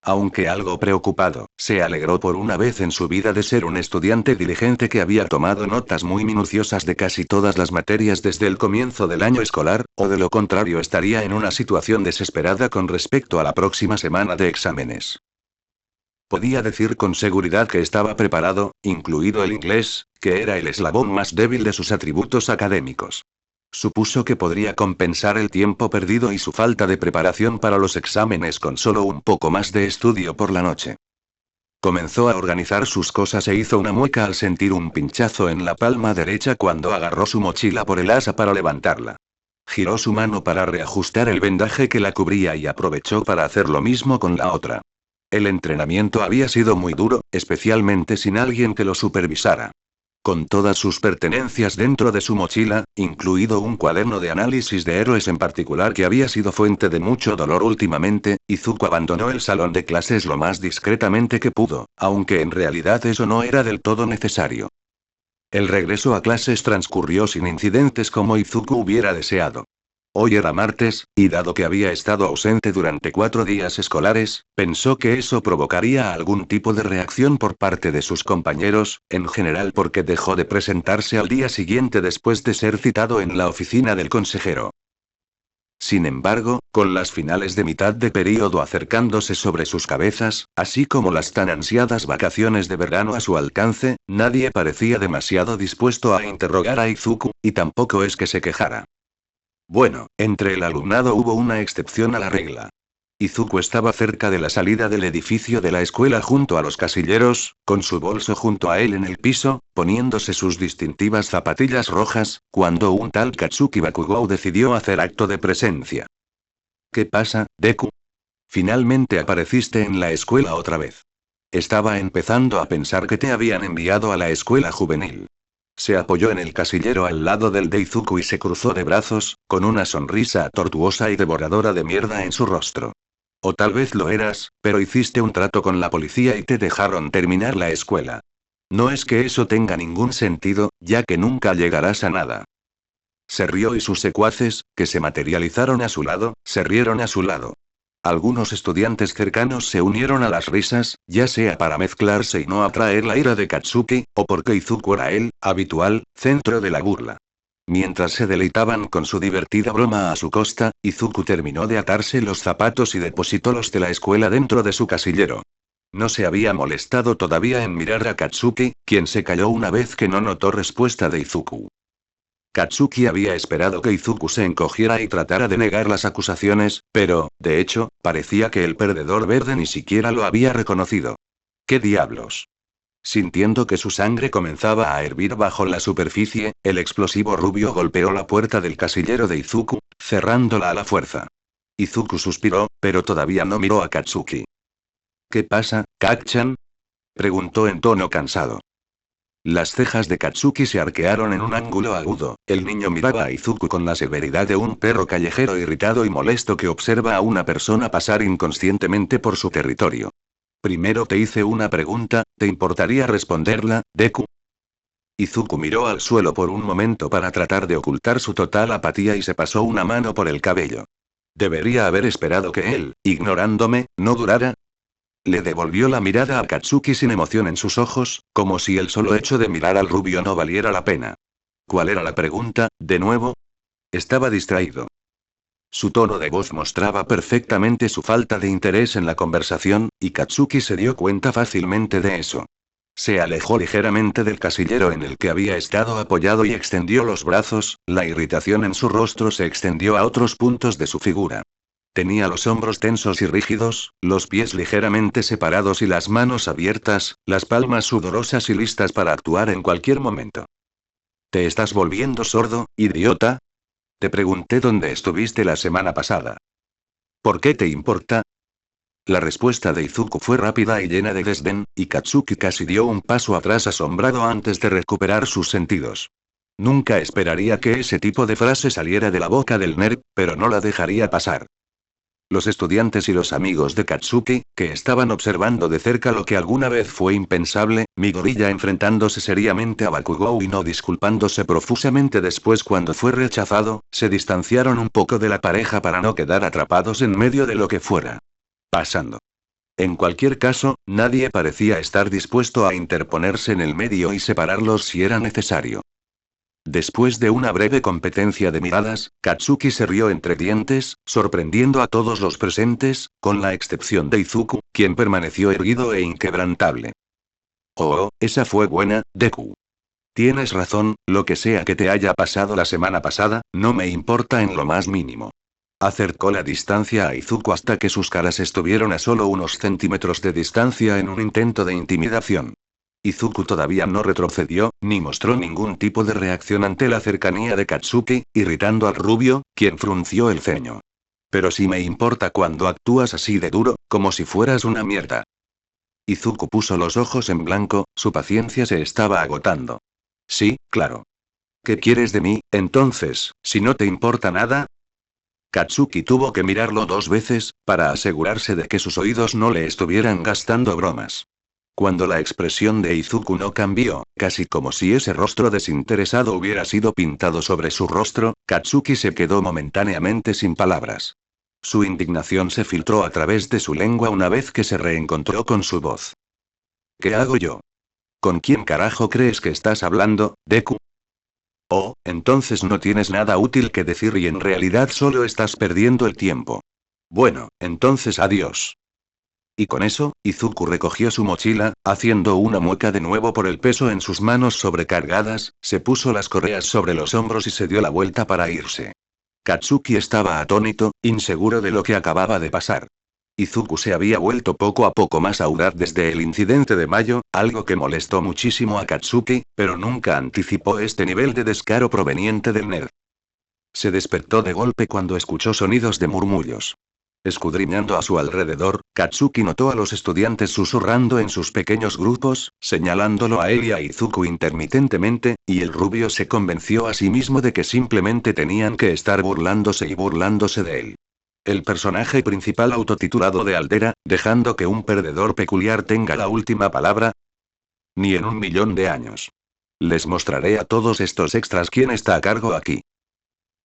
Aunque algo preocupado, se alegró por una vez en su vida de ser un estudiante diligente que había tomado notas muy minuciosas de casi todas las materias desde el comienzo del año escolar, o de lo contrario estaría en una situación desesperada con respecto a la próxima semana de exámenes. Podía decir con seguridad que estaba preparado, incluido el inglés, que era el eslabón más débil de sus atributos académicos. Supuso que podría compensar el tiempo perdido y su falta de preparación para los exámenes con solo un poco más de estudio por la noche. Comenzó a organizar sus cosas e hizo una mueca al sentir un pinchazo en la palma derecha cuando agarró su mochila por el asa para levantarla. Giró su mano para reajustar el vendaje que la cubría y aprovechó para hacer lo mismo con la otra. El entrenamiento había sido muy duro, especialmente sin alguien que lo supervisara. Con todas sus pertenencias dentro de su mochila, incluido un cuaderno de análisis de héroes en particular que había sido fuente de mucho dolor últimamente, Izuku abandonó el salón de clases lo más discretamente que pudo, aunque en realidad eso no era del todo necesario. El regreso a clases transcurrió sin incidentes como Izuku hubiera deseado. Hoy era martes, y dado que había estado ausente durante 4 días escolares, pensó que eso provocaría algún tipo de reacción por parte de sus compañeros, en general porque dejó de presentarse al día siguiente después de ser citado en la oficina del consejero. Sin embargo, con las finales de mitad de período acercándose sobre sus cabezas, así como las tan ansiadas vacaciones de verano a su alcance, nadie parecía demasiado dispuesto a interrogar a Izuku, y tampoco es que se quejara. Bueno, entre el alumnado hubo una excepción a la regla. Izuku estaba cerca de la salida del edificio de la escuela junto a los casilleros, con su bolso junto a él en el piso, poniéndose sus distintivas zapatillas rojas, cuando un tal Katsuki Bakugou decidió hacer acto de presencia. ¿Qué pasa, Deku? Finalmente apareciste en la escuela otra vez. Estaba empezando a pensar que te habían enviado a la escuela juvenil. Se apoyó en el casillero al lado del de Izuku y se cruzó de brazos, con una sonrisa tortuosa y devoradora de mierda en su rostro. O tal vez lo eras, pero hiciste un trato con la policía y te dejaron terminar la escuela. No es que eso tenga ningún sentido, ya que nunca llegarás a nada. Se rió y sus secuaces, que se materializaron a su lado, se rieron a su lado. Algunos estudiantes cercanos se unieron a las risas, ya sea para mezclarse y no atraer la ira de Katsuki, o porque Izuku era el, habitual, centro de la burla. Mientras se deleitaban con su divertida broma a su costa, Izuku terminó de atarse los zapatos y depositó los de la escuela dentro de su casillero. No se había molestado todavía en mirar a Katsuki, quien se calló una vez que no notó respuesta de Izuku. Katsuki había esperado que Izuku se encogiera y tratara de negar las acusaciones, pero, de hecho, parecía que el perdedor verde ni siquiera lo había reconocido. ¿Qué diablos? Sintiendo que su sangre comenzaba a hervir bajo la superficie, el explosivo rubio golpeó la puerta del casillero de Izuku, cerrándola a la fuerza. Izuku suspiró, pero todavía no miró a Katsuki. ¿Qué pasa, Kak-chan? Preguntó en tono cansado. Las cejas de Katsuki se arquearon en un ángulo agudo. El niño miraba a Izuku con la severidad de un perro callejero irritado y molesto que observa a una persona pasar inconscientemente por su territorio. Primero te hice una pregunta, ¿te importaría responderla, Deku? Izuku miró al suelo por un momento para tratar de ocultar su total apatía y se pasó una mano por el cabello. Debería haber esperado que él, ignorándome, no durara. Le devolvió la mirada a Katsuki sin emoción en sus ojos, como si el solo hecho de mirar al rubio no valiera la pena. ¿Cuál era la pregunta, de nuevo? Estaba distraído. Su tono de voz mostraba perfectamente su falta de interés en la conversación, y Katsuki se dio cuenta fácilmente de eso. Se alejó ligeramente del casillero en el que había estado apoyado y extendió los brazos, la irritación en su rostro se extendió a otros puntos de su figura. Tenía los hombros tensos y rígidos, los pies ligeramente separados y las manos abiertas, las palmas sudorosas y listas para actuar en cualquier momento. ¿Te estás volviendo sordo, idiota? Te pregunté dónde estuviste la semana pasada. ¿Por qué te importa? La respuesta de Izuku fue rápida y llena de desdén, y Katsuki casi dio un paso atrás asombrado antes de recuperar sus sentidos. Nunca esperaría que ese tipo de frase saliera de la boca del nerd, pero no la dejaría pasar. Los estudiantes y los amigos de Katsuki, que estaban observando de cerca lo que alguna vez fue impensable, Midoriya enfrentándose seriamente a Bakugou y no disculpándose profusamente después cuando fue rechazado, se distanciaron un poco de la pareja para no quedar atrapados en medio de lo que fuera pasando. En cualquier caso, nadie parecía estar dispuesto a interponerse en el medio y separarlos si era necesario. Después de una breve competencia de miradas, Katsuki se rió entre dientes, sorprendiendo a todos los presentes, con la excepción de Izuku, quien permaneció erguido e inquebrantable. Oh, esa fue buena, Deku. Tienes razón, lo que sea que te haya pasado la semana pasada, no me importa en lo más mínimo. Acercó la distancia a Izuku hasta que sus caras estuvieron a solo unos centímetros de distancia en un intento de intimidación. Izuku todavía no retrocedió, ni mostró ningún tipo de reacción ante la cercanía de Katsuki, irritando al rubio, quien frunció el ceño. Pero sí me importa cuando actúas así de duro, como si fueras una mierda. Izuku puso los ojos en blanco, su paciencia se estaba agotando. Sí, claro. ¿Qué quieres de mí, entonces, si no te importa nada? Katsuki tuvo que mirarlo 2 veces, para asegurarse de que sus oídos no le estuvieran gastando bromas. Cuando la expresión de Izuku no cambió, casi como si ese rostro desinteresado hubiera sido pintado sobre su rostro, Katsuki se quedó momentáneamente sin palabras. Su indignación se filtró a través de su lengua una vez que se reencontró con su voz. ¿Qué hago yo? ¿Con quién carajo crees que estás hablando, Deku? Oh, entonces no tienes nada útil que decir y en realidad solo estás perdiendo el tiempo. Bueno, entonces adiós. Y con eso, Izuku recogió su mochila, haciendo una mueca de nuevo por el peso en sus manos sobrecargadas, se puso las correas sobre los hombros y se dio la vuelta para irse. Katsuki estaba atónito, inseguro de lo que acababa de pasar. Izuku se había vuelto poco a poco más audaz desde el incidente de mayo, algo que molestó muchísimo a Katsuki, pero nunca anticipó este nivel de descaro proveniente del nerd. Se despertó de golpe cuando escuchó sonidos de murmullos. Escudriñando a su alrededor, Katsuki notó a los estudiantes susurrando en sus pequeños grupos, señalándolo a él y a Izuku intermitentemente, y el rubio se convenció a sí mismo de que simplemente tenían que estar burlándose y burlándose de él. El personaje principal autotitulado de Aldera, dejando que un perdedor peculiar tenga la última palabra. Ni en 1.000.000 de años. Les mostraré a todos estos extras quién está a cargo aquí.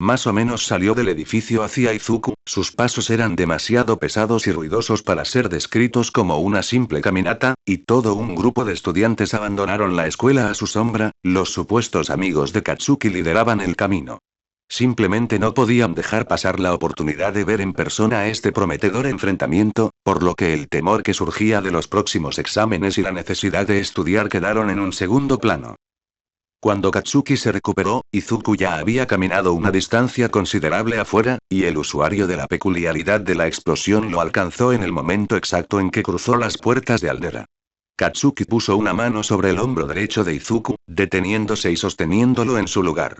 Más o menos salió del edificio hacia Izuku, sus pasos eran demasiado pesados y ruidosos para ser descritos como una simple caminata, y todo un grupo de estudiantes abandonaron la escuela a su sombra, los supuestos amigos de Katsuki lideraban el camino. Simplemente no podían dejar pasar la oportunidad de ver en persona este prometedor enfrentamiento, por lo que el temor que surgía de los próximos exámenes y la necesidad de estudiar quedaron en un segundo plano. Cuando Katsuki se recuperó, Izuku ya había caminado una distancia considerable afuera, y el usuario de la peculiaridad de la explosión lo alcanzó en el momento exacto en que cruzó las puertas de Aldera. Katsuki puso una mano sobre el hombro derecho de Izuku, deteniéndose y sosteniéndolo en su lugar.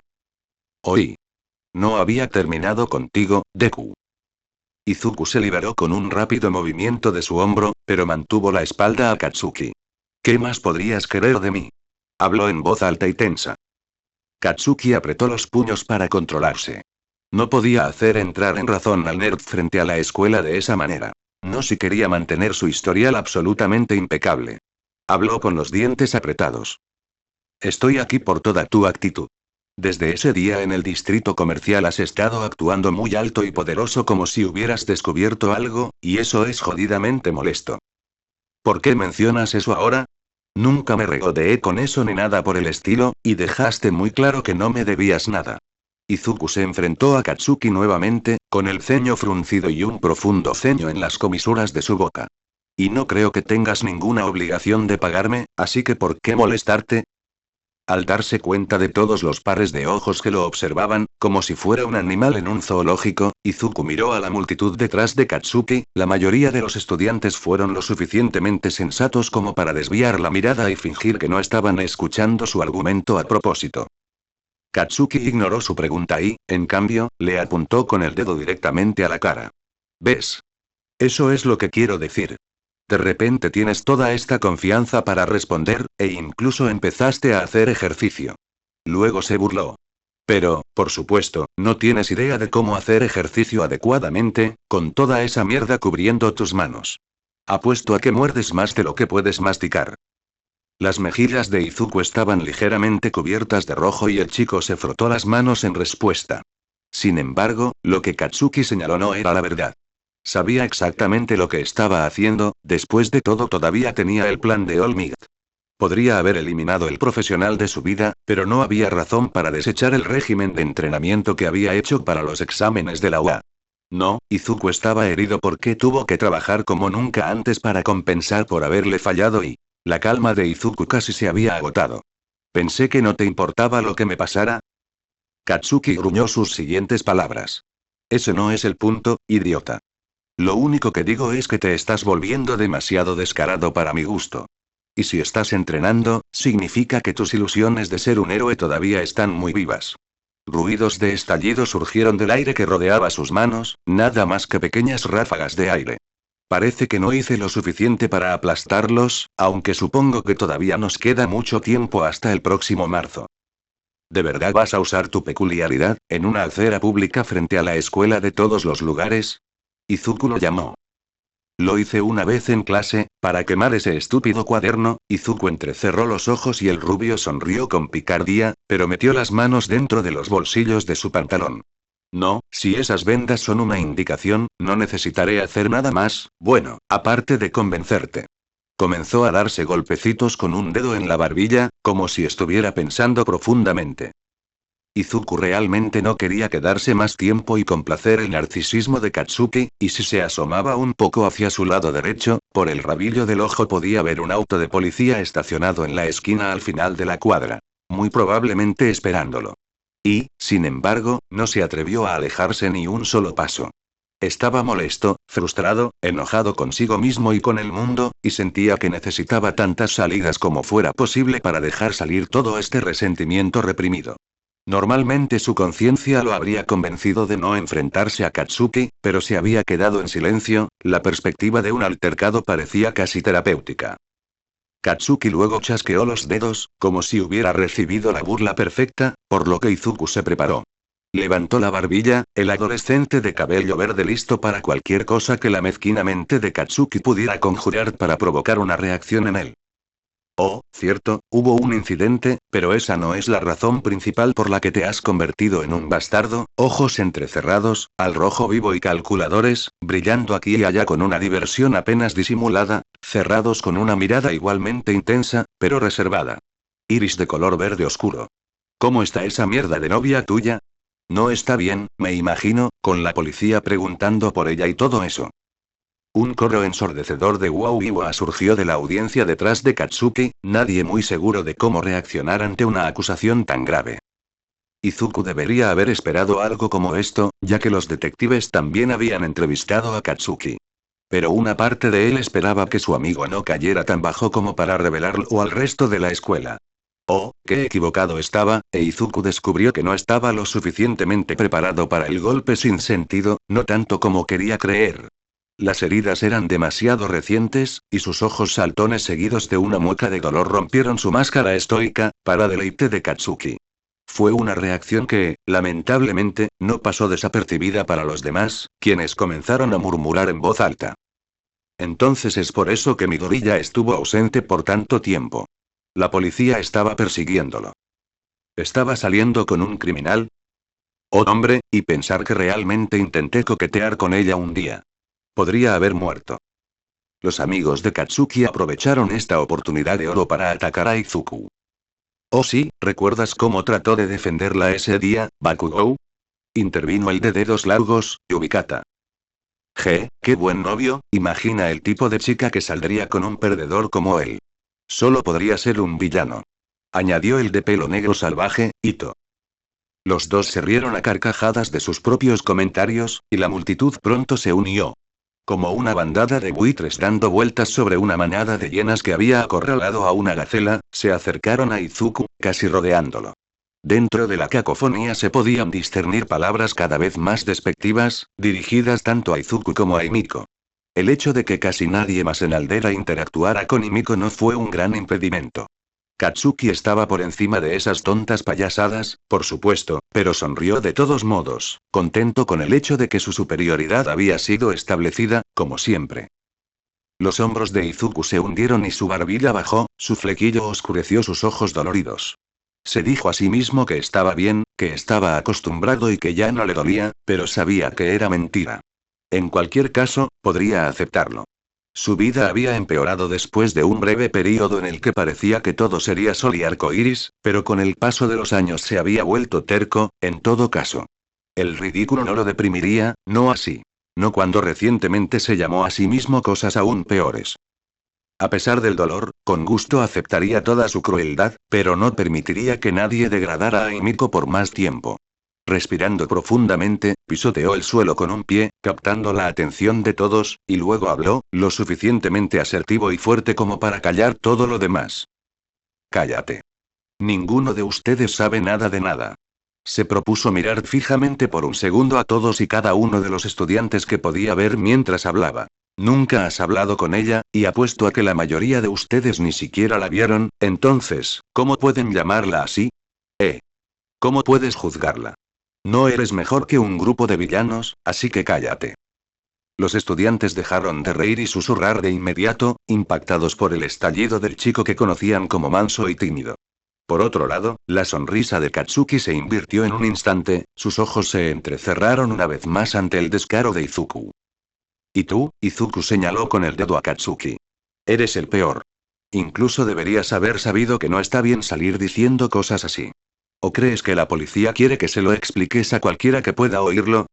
Oí. No había terminado contigo, Deku. Izuku se liberó con un rápido movimiento de su hombro, pero mantuvo la espalda a Katsuki. ¿Qué más podrías querer de mí? Habló en voz alta y tensa. Katsuki apretó los puños para controlarse. No podía hacer entrar en razón al nerd frente a la escuela de esa manera. No si quería mantener su historial absolutamente impecable. Habló con los dientes apretados. Estoy aquí por toda tu actitud. Desde ese día en el distrito comercial has estado actuando muy alto y poderoso como si hubieras descubierto algo, y eso es jodidamente molesto. ¿Por qué mencionas eso ahora? Nunca me regodeé con eso ni nada por el estilo, y dejaste muy claro que no me debías nada. Izuku se enfrentó a Katsuki nuevamente, con el ceño fruncido y un profundo ceño en las comisuras de su boca. Y no creo que tengas ninguna obligación de pagarme, así que ¿por qué molestarte? Al darse cuenta de todos los pares de ojos que lo observaban, como si fuera un animal en un zoológico, Izuku miró a la multitud detrás de Katsuki, la mayoría de los estudiantes fueron lo suficientemente sensatos como para desviar la mirada y fingir que no estaban escuchando su argumento a propósito. Katsuki ignoró su pregunta y, en cambio, le apuntó con el dedo directamente a la cara. ¿Ves? Eso es lo que quiero decir. De repente tienes toda esta confianza para responder, e incluso empezaste a hacer ejercicio. Luego se burló. Pero, por supuesto, no tienes idea de cómo hacer ejercicio adecuadamente, con toda esa mierda cubriendo tus manos. Apuesto a que muerdes más de lo que puedes masticar. Las mejillas de Izuku estaban ligeramente cubiertas de rojo y el chico se frotó las manos en respuesta. Sin embargo, lo que Katsuki señaló no era la verdad. Sabía exactamente lo que estaba haciendo, después de todo todavía tenía el plan de All Might. Podría haber eliminado el profesional de su vida, pero no había razón para desechar el régimen de entrenamiento que había hecho para los exámenes de la UA. No, Izuku estaba herido porque tuvo que trabajar como nunca antes para compensar por haberle fallado y... La calma de Izuku casi se había agotado. Pensé que no te importaba lo que me pasara. Katsuki gruñó sus siguientes palabras. Ese no es el punto, idiota. Lo único que digo es que te estás volviendo demasiado descarado para mi gusto. Y si estás entrenando, significa que tus ilusiones de ser un héroe todavía están muy vivas. Ruidos de estallido surgieron del aire que rodeaba sus manos, nada más que pequeñas ráfagas de aire. Parece que no hice lo suficiente para aplastarlos, aunque supongo que todavía nos queda mucho tiempo hasta el próximo marzo. ¿De verdad vas a usar tu peculiaridad, en una acera pública frente a la escuela de todos los lugares? Izuku lo llamó. Lo hice una vez en clase, para quemar ese estúpido cuaderno. Izuku entrecerró los ojos y el rubio sonrió con picardía, pero metió las manos dentro de los bolsillos de su pantalón. No, si esas vendas son una indicación, no necesitaré hacer nada más, bueno, aparte de convencerte. Comenzó a darse golpecitos con un dedo en la barbilla, como si estuviera pensando profundamente. Izuku realmente no quería quedarse más tiempo y complacer el narcisismo de Katsuki, y si se asomaba un poco hacia su lado derecho, por el rabillo del ojo podía ver un auto de policía estacionado en la esquina al final de la cuadra. Muy probablemente esperándolo. Y, sin embargo, no se atrevió a alejarse ni un solo paso. Estaba molesto, frustrado, enojado consigo mismo y con el mundo, y sentía que necesitaba tantas salidas como fuera posible para dejar salir todo este resentimiento reprimido. Normalmente su conciencia lo habría convencido de no enfrentarse a Katsuki, pero se había quedado en silencio, la perspectiva de un altercado parecía casi terapéutica. Katsuki luego chasqueó los dedos, como si hubiera recibido la burla perfecta, por lo que Izuku se preparó. Levantó la barbilla, el adolescente de cabello verde listo para cualquier cosa que la mezquina mente de Katsuki pudiera conjurar para provocar una reacción en él. Oh, cierto, hubo un incidente, pero esa no es la razón principal por la que te has convertido en un bastardo, ojos entrecerrados, al rojo vivo y calculadores, brillando aquí y allá con una diversión apenas disimulada, cerrados con una mirada igualmente intensa, pero reservada. Iris de color verde oscuro. ¿Cómo está esa mierda de novia tuya? No está bien, me imagino, con la policía preguntando por ella y todo eso. Un coro ensordecedor de wow y wow surgió de la audiencia detrás de Katsuki, nadie muy seguro de cómo reaccionar ante una acusación tan grave. Izuku debería haber esperado algo como esto, ya que los detectives también habían entrevistado a Katsuki. Pero una parte de él esperaba que su amigo no cayera tan bajo como para revelarlo al resto de la escuela. Oh, qué equivocado estaba, e Izuku descubrió que no estaba lo suficientemente preparado para el golpe sin sentido, no tanto como quería creer. Las heridas eran demasiado recientes, y sus ojos saltones seguidos de una mueca de dolor rompieron su máscara estoica, para deleite de Katsuki. Fue una reacción que, lamentablemente, no pasó desapercibida para los demás, quienes comenzaron a murmurar en voz alta. Entonces es por eso que Midoriya estuvo ausente por tanto tiempo. La policía estaba persiguiéndolo. ¿Estaba saliendo con un criminal? Oh, hombre, y pensar que realmente intenté coquetear con ella un día. Podría haber muerto. Los amigos de Katsuki aprovecharon esta oportunidad de oro para atacar a Izuku. Oh sí, ¿recuerdas cómo trató de defenderla ese día, Bakugou? Intervino el de dedos largos, Yubikata. Qué buen novio, imagina el tipo de chica que saldría con un perdedor como él. Solo podría ser un villano. Añadió el de pelo negro salvaje, Ito. Los dos se rieron a carcajadas de sus propios comentarios, y la multitud pronto se unió. Como una bandada de buitres dando vueltas sobre una manada de hienas que había acorralado a una gacela, se acercaron a Izuku, casi rodeándolo. Dentro de la cacofonía se podían discernir palabras cada vez más despectivas, dirigidas tanto a Izuku como a Himiko. El hecho de que casi nadie más en Aldera interactuara con Himiko no fue un gran impedimento. Katsuki estaba por encima de esas tontas payasadas, por supuesto, pero sonrió de todos modos, contento con el hecho de que su superioridad había sido establecida, como siempre. Los hombros de Izuku se hundieron y su barbilla bajó, su flequillo oscureció sus ojos doloridos. Se dijo a sí mismo que estaba bien, que estaba acostumbrado y que ya no le dolía, pero sabía que era mentira. En cualquier caso, podría aceptarlo. Su vida había empeorado después de un breve período en el que parecía que todo sería sol y arco iris, pero con el paso de los años se había vuelto terco, en todo caso. El ridículo no lo deprimiría, no así. No cuando recientemente se llamó a sí mismo cosas aún peores. A pesar del dolor, con gusto aceptaría toda su crueldad, pero no permitiría que nadie degradara a Himiko por más tiempo. Respirando profundamente, pisoteó el suelo con un pie, captando la atención de todos, y luego habló, lo suficientemente asertivo y fuerte como para callar todo lo demás. Cállate. Ninguno de ustedes sabe nada de nada. Se propuso mirar fijamente por un segundo a todos y cada uno de los estudiantes que podía ver mientras hablaba. Nunca has hablado con ella, y apuesto a que la mayoría de ustedes ni siquiera la vieron, entonces, ¿cómo pueden llamarla así? ¿Cómo puedes juzgarla? No eres mejor que un grupo de villanos, así que cállate. Los estudiantes dejaron de reír y susurrar de inmediato, impactados por el estallido del chico que conocían como manso y tímido. Por otro lado, la sonrisa de Katsuki se invirtió en un instante, sus ojos se entrecerraron una vez más ante el descaro de Izuku. ¿Y tú? Izuku señaló con el dedo a Katsuki. Eres el peor. Incluso deberías haber sabido que no está bien salir diciendo cosas así. ¿O crees que la policía quiere que se lo expliques a cualquiera que pueda oírlo?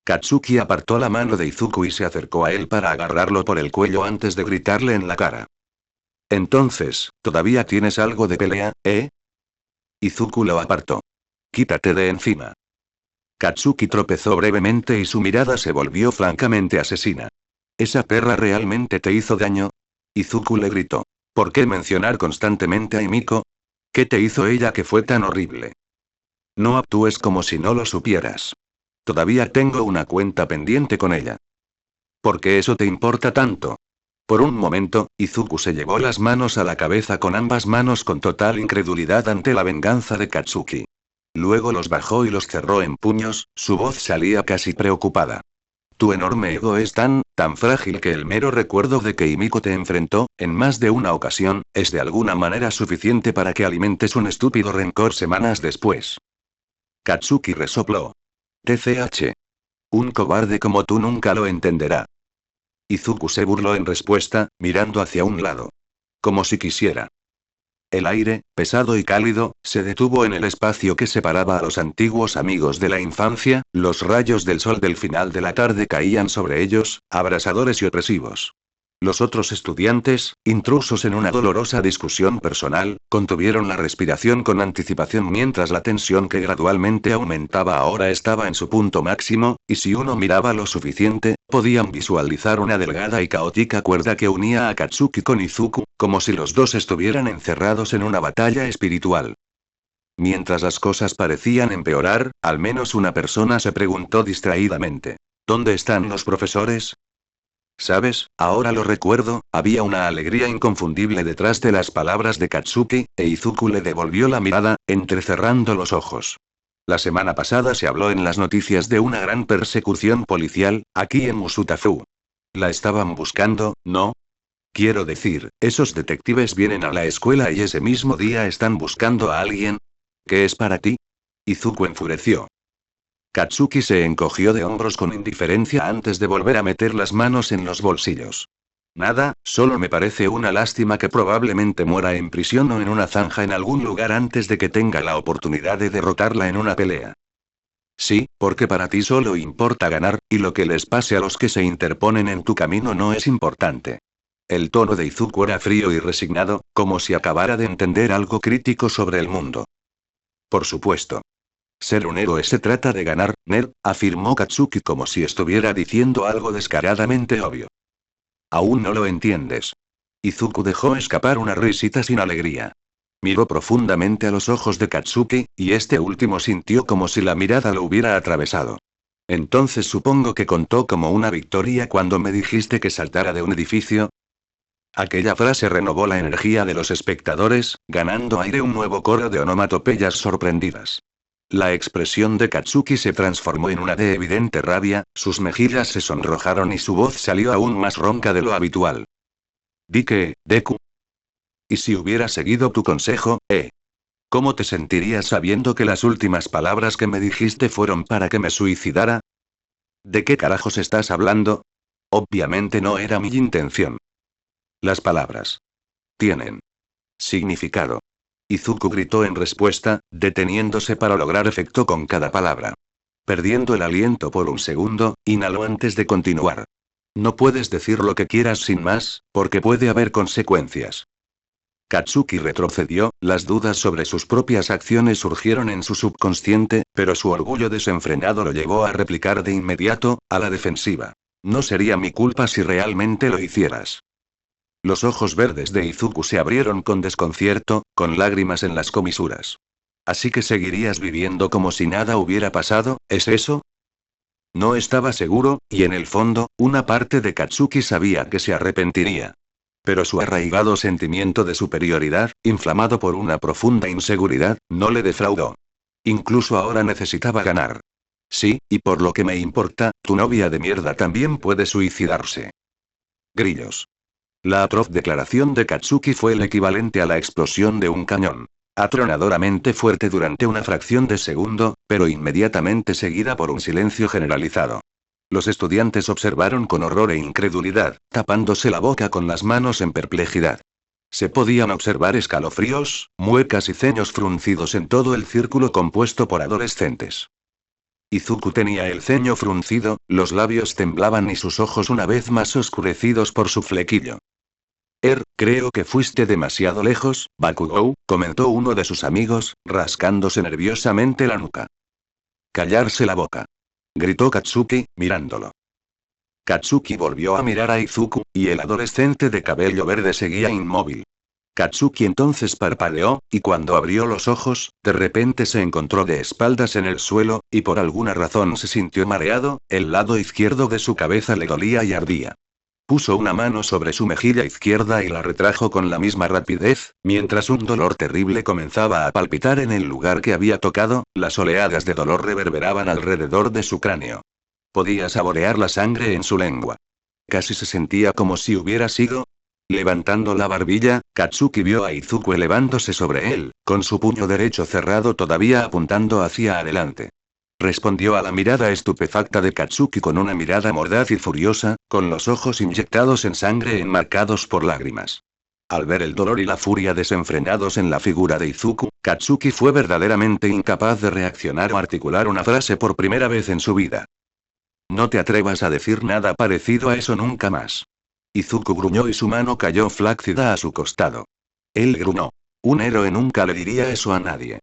Katsuki apartó la mano de Izuku y se acercó a él para agarrarlo por el cuello antes de gritarle en la cara. Entonces, ¿todavía tienes algo de pelea, eh? Izuku lo apartó. Quítate de encima. Katsuki tropezó brevemente y su mirada se volvió francamente asesina. ¿Esa perra realmente te hizo daño? Izuku le gritó. ¿Por qué mencionar constantemente a Himiko? ¿Qué te hizo ella que fue tan horrible? No actúes como si no lo supieras. Todavía tengo una cuenta pendiente con ella. ¿Por qué eso te importa tanto? Por un momento, Izuku se llevó las manos a la cabeza con ambas manos con total incredulidad ante la venganza de Katsuki. Luego los bajó y los cerró en puños, su voz salía casi preocupada. Tu enorme ego es tan frágil que el mero recuerdo de que Himiko te enfrentó, en más de una ocasión, es de alguna manera suficiente para que alimentes un estúpido rencor semanas después. Katsuki resopló. TCH. Un cobarde como tú nunca lo entenderá. Izuku se burló en respuesta, mirando hacia un lado. Como si quisiera. El aire, pesado y cálido, se detuvo en el espacio que separaba a los antiguos amigos de la infancia, los rayos del sol del final de la tarde caían sobre ellos, abrasadores y opresivos. Los otros estudiantes, intrusos en una dolorosa discusión personal, contuvieron la respiración con anticipación mientras la tensión que gradualmente aumentaba ahora estaba en su punto máximo, y si uno miraba lo suficiente, podían visualizar una delgada y caótica cuerda que unía a Katsuki con Izuku, como si los dos estuvieran encerrados en una batalla espiritual. Mientras las cosas parecían empeorar, al menos una persona se preguntó distraídamente. ¿Dónde están los profesores? ¿Sabes? Ahora lo recuerdo, había una alegría inconfundible detrás de las palabras de Katsuki, e Izuku le devolvió la mirada, entrecerrando los ojos. La semana pasada se habló en las noticias de una gran persecución policial, aquí en Musutafu. La estaban buscando, ¿no? Quiero decir, esos detectives vienen a la escuela y ese mismo día están buscando a alguien. ¿Qué es para ti? Izuku enfureció. Katsuki se encogió de hombros con indiferencia antes de volver a meter las manos en los bolsillos. Nada, solo me parece una lástima que probablemente muera en prisión o en una zanja en algún lugar antes de que tenga la oportunidad de derrotarla en una pelea. Sí, porque para ti solo importa ganar, y lo que les pase a los que se interponen en tu camino no es importante. El tono de Izuku era frío y resignado, como si acabara de entender algo crítico sobre el mundo. Por supuesto. Ser un héroe se trata de ganar, nerd, afirmó Katsuki como si estuviera diciendo algo descaradamente obvio. Aún no lo entiendes. Izuku dejó escapar una risita sin alegría. Miró profundamente a los ojos de Katsuki, y este último sintió como si la mirada lo hubiera atravesado. Entonces supongo que contó como una victoria cuando me dijiste que saltara de un edificio. Aquella frase renovó la energía de los espectadores, ganando aire un nuevo coro de onomatopeyas sorprendidas. La expresión de Katsuki se transformó en una de evidente rabia, sus mejillas se sonrojaron y su voz salió aún más ronca de lo habitual. Di que, Deku. ¿Y si hubiera seguido tu consejo, ¿Cómo te sentirías sabiendo que las últimas palabras que me dijiste fueron para que me suicidara? ¿De qué carajos estás hablando? Obviamente no era mi intención. Las palabras tienen significado. Izuku gritó en respuesta, deteniéndose para lograr efecto con cada palabra. Perdiendo el aliento por un segundo, inhaló antes de continuar. No puedes decir lo que quieras sin más, porque puede haber consecuencias. Katsuki retrocedió, las dudas sobre sus propias acciones surgieron en su subconsciente, pero su orgullo desenfrenado lo llevó a replicar de inmediato, a la defensiva. No sería mi culpa si realmente lo hicieras. Los ojos verdes de Izuku se abrieron con desconcierto, con lágrimas en las comisuras. ¿Así que seguirías viviendo como si nada hubiera pasado, es eso? No estaba seguro, y en el fondo, una parte de Katsuki sabía que se arrepentiría. Pero su arraigado sentimiento de superioridad, inflamado por una profunda inseguridad, no le defraudó. Incluso ahora necesitaba ganar. Sí, y por lo que me importa, tu novia de mierda también puede suicidarse. Grillos. La atroz declaración de Katsuki fue el equivalente a la explosión de un cañón. Atronadoramente fuerte durante una fracción de segundo, pero inmediatamente seguida por un silencio generalizado. Los estudiantes observaron con horror e incredulidad, tapándose la boca con las manos en perplejidad. Se podían observar escalofríos, muecas y ceños fruncidos en todo el círculo compuesto por adolescentes. Izuku tenía el ceño fruncido, los labios temblaban y sus ojos una vez más oscurecidos por su flequillo. Creo que fuiste demasiado lejos, Bakugou, comentó uno de sus amigos, rascándose nerviosamente la nuca. Callarse la boca. Gritó Katsuki, mirándolo. Katsuki volvió a mirar a Izuku, y el adolescente de cabello verde seguía inmóvil. Katsuki entonces parpadeó, y cuando abrió los ojos, de repente se encontró de espaldas en el suelo, y por alguna razón se sintió mareado, el lado izquierdo de su cabeza le dolía y ardía. Puso una mano sobre su mejilla izquierda y la retrajo con la misma rapidez, mientras un dolor terrible comenzaba a palpitar en el lugar que había tocado, las oleadas de dolor reverberaban alrededor de su cráneo. Podía saborear la sangre en su lengua. Casi se sentía como si hubiera sido. Levantando la barbilla, Katsuki vio a Izuku elevándose sobre él, con su puño derecho cerrado todavía apuntando hacia adelante. Respondió a la mirada estupefacta de Katsuki con una mirada mordaz y furiosa, con los ojos inyectados en sangre enmarcados por lágrimas. Al ver el dolor y la furia desenfrenados en la figura de Izuku, Katsuki fue verdaderamente incapaz de reaccionar o articular una frase por primera vez en su vida. No te atrevas a decir nada parecido a eso nunca más. Izuku gruñó y su mano cayó flácida a su costado. Él gruñó. Un héroe nunca le diría eso a nadie.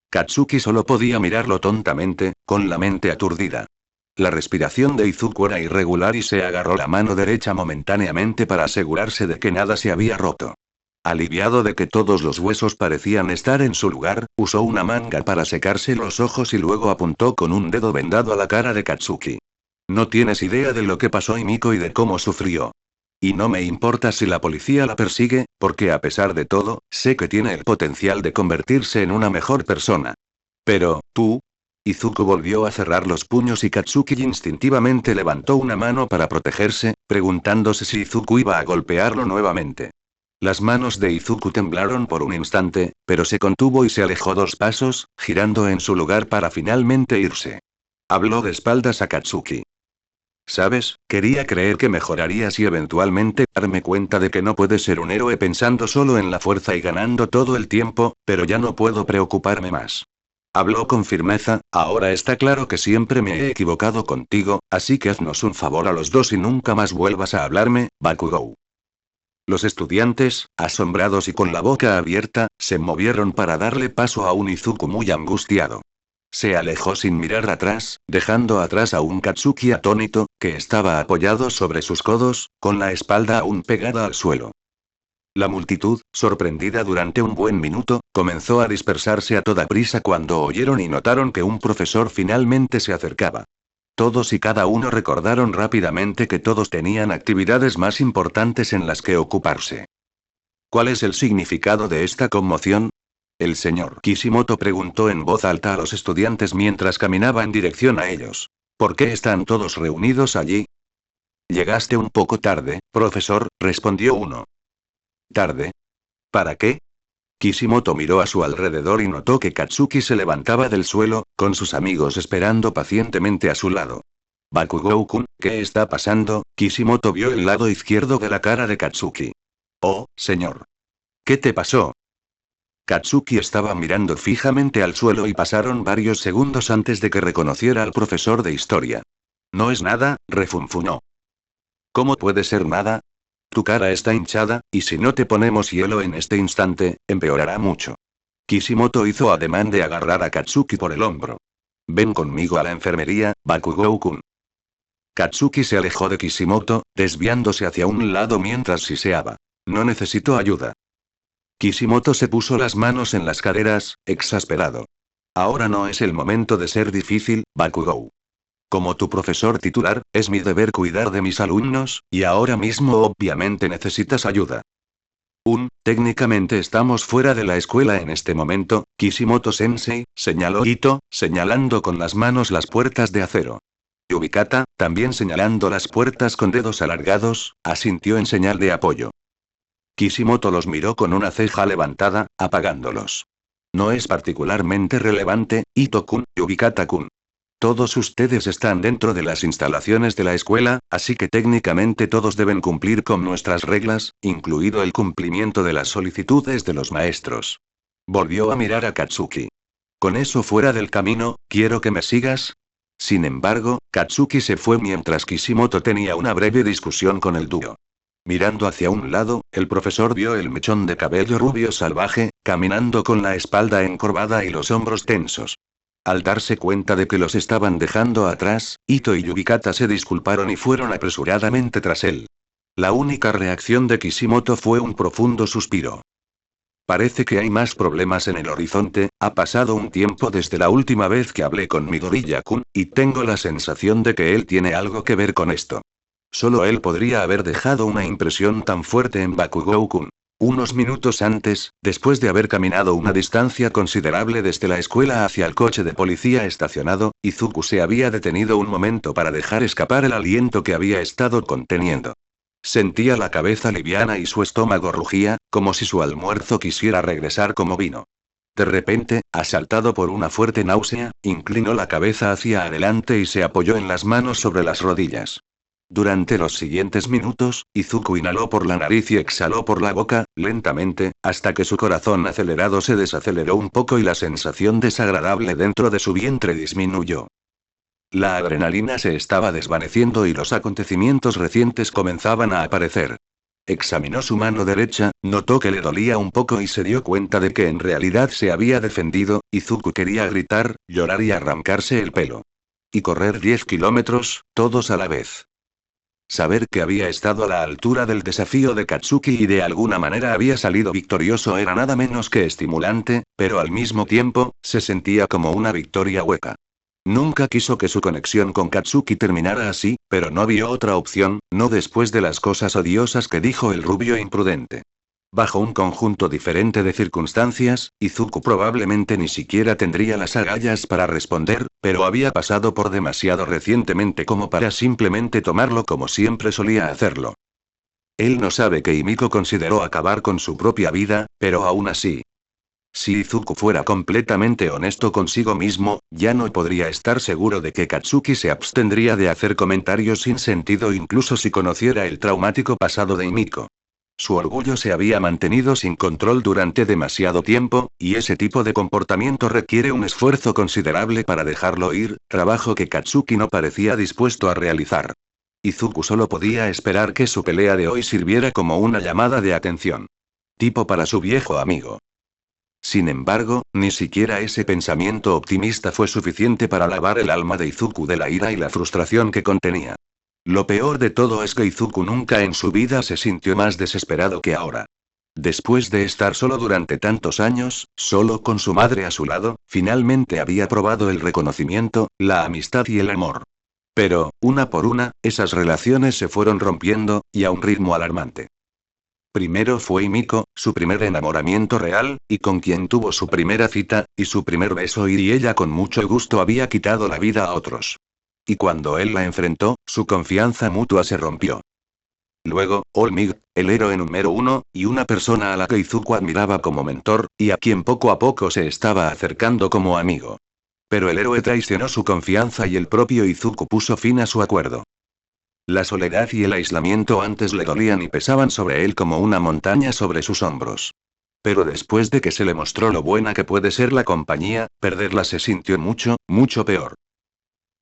Katsuki solo podía mirarlo tontamente, con la mente aturdida. La respiración de Izuku era irregular y se agarró la mano derecha momentáneamente para asegurarse de que nada se había roto. Aliviado de que todos los huesos parecían estar en su lugar, usó una manga para secarse los ojos y luego apuntó con un dedo vendado a la cara de Katsuki. No tienes idea de lo que pasó Himiko y de cómo sufrió. Y no me importa si la policía la persigue, porque a pesar de todo, sé que tiene el potencial de convertirse en una mejor persona. Pero, tú... Izuku volvió a cerrar los puños y Katsuki instintivamente levantó una mano para protegerse, preguntándose si Izuku iba a golpearlo nuevamente. Las manos de Izuku temblaron por un instante, pero se contuvo y se alejó 2 pasos, girando en su lugar para finalmente irse. Habló de espaldas a Katsuki. ¿Sabes? Quería creer que mejorarías y eventualmente darme cuenta de que no puedes ser un héroe pensando solo en la fuerza y ganando todo el tiempo, pero ya no puedo preocuparme más. Habló con firmeza, ahora está claro que siempre me he equivocado contigo, así que haznos un favor a los dos y nunca más vuelvas a hablarme, Bakugou. Los estudiantes, asombrados y con la boca abierta, se movieron para darle paso a un Izuku muy angustiado. Se alejó sin mirar atrás, dejando atrás a un Katsuki atónito, que estaba apoyado sobre sus codos, con la espalda aún pegada al suelo. La multitud, sorprendida durante un buen minuto, comenzó a dispersarse a toda prisa cuando oyeron y notaron que un profesor finalmente se acercaba. Todos y cada uno recordaron rápidamente que todos tenían actividades más importantes en las que ocuparse. ¿Cuál es el significado de esta conmoción? El señor Kishimoto preguntó en voz alta a los estudiantes mientras caminaba en dirección a ellos. ¿Por qué están todos reunidos allí? Llegaste un poco tarde, profesor, respondió uno. ¿Tarde? ¿Para qué? Kishimoto miró a su alrededor y notó que Katsuki se levantaba del suelo, con sus amigos esperando pacientemente a su lado. Bakugou-kun, ¿qué está pasando? Kishimoto vio el lado izquierdo de la cara de Katsuki. Oh, señor. ¿Qué te pasó? Katsuki estaba mirando fijamente al suelo y pasaron varios segundos antes de que reconociera al profesor de historia. No es nada, refunfuñó. ¿Cómo puede ser nada? Tu cara está hinchada, y si no te ponemos hielo en este instante, empeorará mucho. Kishimoto hizo ademán de agarrar a Katsuki por el hombro. Ven conmigo a la enfermería, Bakugou-kun. Katsuki se alejó de Kishimoto, desviándose hacia un lado mientras siseaba. No necesito ayuda. Kishimoto se puso las manos en las caderas, exasperado. Ahora no es el momento de ser difícil, Bakugou. Como tu profesor titular, es mi deber cuidar de mis alumnos, y ahora mismo obviamente necesitas ayuda. Técnicamente estamos fuera de la escuela en este momento, Kishimoto-sensei, señaló Ito, señalando con las manos las puertas de acero. Yubikata, también señalando las puertas con dedos alargados, asintió en señal de apoyo. Kishimoto los miró con una ceja levantada, apagándolos. No es particularmente relevante, Ito-kun, Yubikata-kun. Todos ustedes están dentro de las instalaciones de la escuela, así que técnicamente todos deben cumplir con nuestras reglas, incluido el cumplimiento de las solicitudes de los maestros. Volvió a mirar a Katsuki. Con eso fuera del camino, ¿quiero que me sigas? Sin embargo, Katsuki se fue mientras Kishimoto tenía una breve discusión con el dúo. Mirando hacia un lado, el profesor vio el mechón de cabello rubio salvaje, caminando con la espalda encorvada y los hombros tensos. Al darse cuenta de que los estaban dejando atrás, Ito y Yubikata se disculparon y fueron apresuradamente tras él. La única reacción de Kishimoto fue un profundo suspiro. Parece que hay más problemas en el horizonte, ha pasado un tiempo desde la última vez que hablé con Midoriya-kun, y tengo la sensación de que él tiene algo que ver con esto. Solo él podría haber dejado una impresión tan fuerte en Bakugou-kun. Unos minutos antes, después de haber caminado una distancia considerable desde la escuela hacia el coche de policía estacionado, Izuku se había detenido un momento para dejar escapar el aliento que había estado conteniendo. Sentía la cabeza liviana y su estómago rugía, como si su almuerzo quisiera regresar como vino. De repente, asaltado por una fuerte náusea, inclinó la cabeza hacia adelante y se apoyó en las manos sobre las rodillas. Durante los siguientes minutos, Izuku inhaló por la nariz y exhaló por la boca, lentamente, hasta que su corazón acelerado se desaceleró un poco y la sensación desagradable dentro de su vientre disminuyó. La adrenalina se estaba desvaneciendo y los acontecimientos recientes comenzaban a aparecer. Examinó su mano derecha, notó que le dolía un poco y se dio cuenta de que en realidad se había defendido. Izuku quería gritar, llorar y arrancarse el pelo. Y correr 10 kilómetros, todos a la vez. Saber que había estado a la altura del desafío de Katsuki y de alguna manera había salido victorioso era nada menos que estimulante, pero al mismo tiempo, se sentía como una victoria hueca. Nunca quiso que su conexión con Katsuki terminara así, pero no vio otra opción, no después de las cosas odiosas que dijo el rubio imprudente. Bajo un conjunto diferente de circunstancias, Izuku probablemente ni siquiera tendría las agallas para responder, pero había pasado por demasiado recientemente como para simplemente tomarlo como siempre solía hacerlo. Él no sabe que Himiko consideró acabar con su propia vida, pero aún así. Si Izuku fuera completamente honesto consigo mismo, ya no podría estar seguro de que Katsuki se abstendría de hacer comentarios sin sentido incluso si conociera el traumático pasado de Himiko. Su orgullo se había mantenido sin control durante demasiado tiempo, y ese tipo de comportamiento requiere un esfuerzo considerable para dejarlo ir, trabajo que Katsuki no parecía dispuesto a realizar. Izuku solo podía esperar que su pelea de hoy sirviera como una llamada de atención. Tipo para su viejo amigo. Sin embargo, ni siquiera ese pensamiento optimista fue suficiente para lavar el alma de Izuku de la ira y la frustración que contenía. Lo peor de todo es que Izuku nunca en su vida se sintió más desesperado que ahora. Después de estar solo durante tantos años, solo con su madre a su lado, finalmente había probado el reconocimiento, la amistad y el amor. Pero, una por una, esas relaciones se fueron rompiendo, y a un ritmo alarmante. Primero fue Himiko, su primer enamoramiento real, y con quien tuvo su primera cita, y su primer beso y ella con mucho gusto había quitado la vida a otros. Y cuando él la enfrentó, su confianza mutua se rompió. Luego, Olmig, el héroe número 1, y una persona a la que Izuku admiraba como mentor, y a quien poco a poco se estaba acercando como amigo. Pero el héroe traicionó su confianza y el propio Izuku puso fin a su acuerdo. La soledad y el aislamiento antes le dolían y pesaban sobre él como una montaña sobre sus hombros. Pero después de que se le mostró lo buena que puede ser la compañía, perderla se sintió mucho, mucho peor.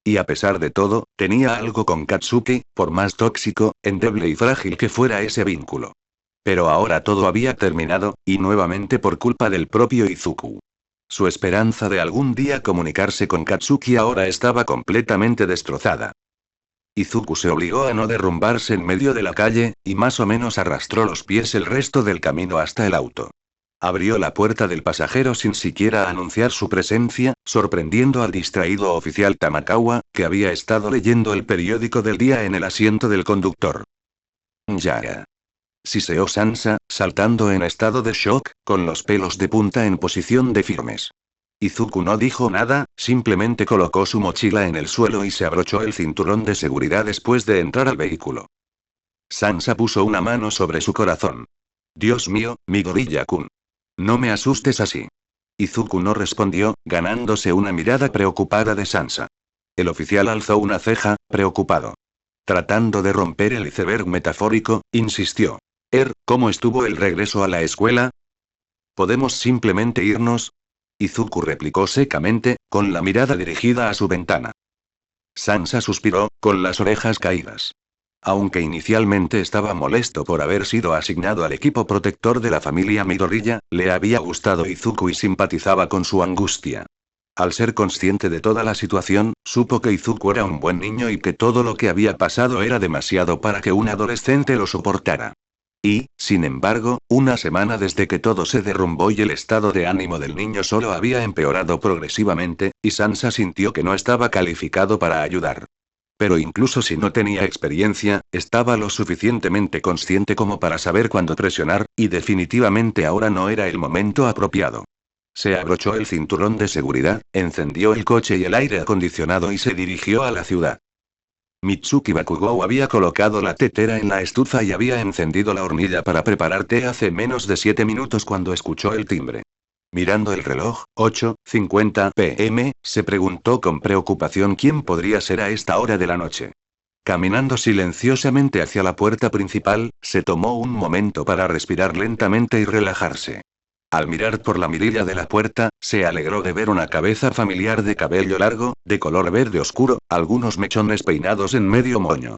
Y a pesar de todo, tenía algo con Katsuki, por más tóxico, endeble y frágil que fuera ese vínculo. Pero ahora todo había terminado, y nuevamente por culpa del propio Izuku. Su esperanza de algún día comunicarse con Katsuki ahora estaba completamente destrozada. Izuku se obligó a no derrumbarse en medio de la calle, y más o menos arrastró los pies el resto del camino hasta el auto. Abrió la puerta del pasajero sin siquiera anunciar su presencia, sorprendiendo al distraído oficial Tamakawa, que había estado leyendo el periódico del día en el asiento del conductor. Ya. Siseó Sansa, saltando en estado de shock, con los pelos de punta en posición de firmes. Izuku no dijo nada, simplemente colocó su mochila en el suelo y se abrochó el cinturón de seguridad después de entrar al vehículo. Sansa puso una mano sobre su corazón. Dios mío, Midoriya-kun. No me asustes así. Izuku no respondió, ganándose una mirada preocupada de Sansa. El oficial alzó una ceja, preocupado. Tratando de romper el iceberg metafórico, insistió. ¿Cómo estuvo el regreso a la escuela? ¿Podemos simplemente irnos? Izuku replicó secamente, con la mirada dirigida a su ventana. Sansa suspiró, con las orejas caídas. Aunque inicialmente estaba molesto por haber sido asignado al equipo protector de la familia Midoriya, le había gustado Izuku y simpatizaba con su angustia. Al ser consciente de toda la situación, supo que Izuku era un buen niño y que todo lo que había pasado era demasiado para que un adolescente lo soportara. Y, sin embargo, una semana desde que todo se derrumbó y el estado de ánimo del niño solo había empeorado progresivamente, y Sansa sintió que no estaba calificado para ayudar. Pero incluso si no tenía experiencia, estaba lo suficientemente consciente como para saber cuándo presionar, y definitivamente ahora no era el momento apropiado. Se abrochó el cinturón de seguridad, encendió el coche y el aire acondicionado y se dirigió a la ciudad. Mitsuki Bakugou había colocado la tetera en la estufa y había encendido la hornilla para preparar té hace menos de 7 minutos cuando escuchó el timbre. Mirando el reloj, 8:50 p.m., se preguntó con preocupación quién podría ser a esta hora de la noche. Caminando silenciosamente hacia la puerta principal, se tomó un momento para respirar lentamente y relajarse. Al mirar por la mirilla de la puerta, se alegró de ver una cabeza familiar de cabello largo, de color verde oscuro, algunos mechones peinados en medio moño.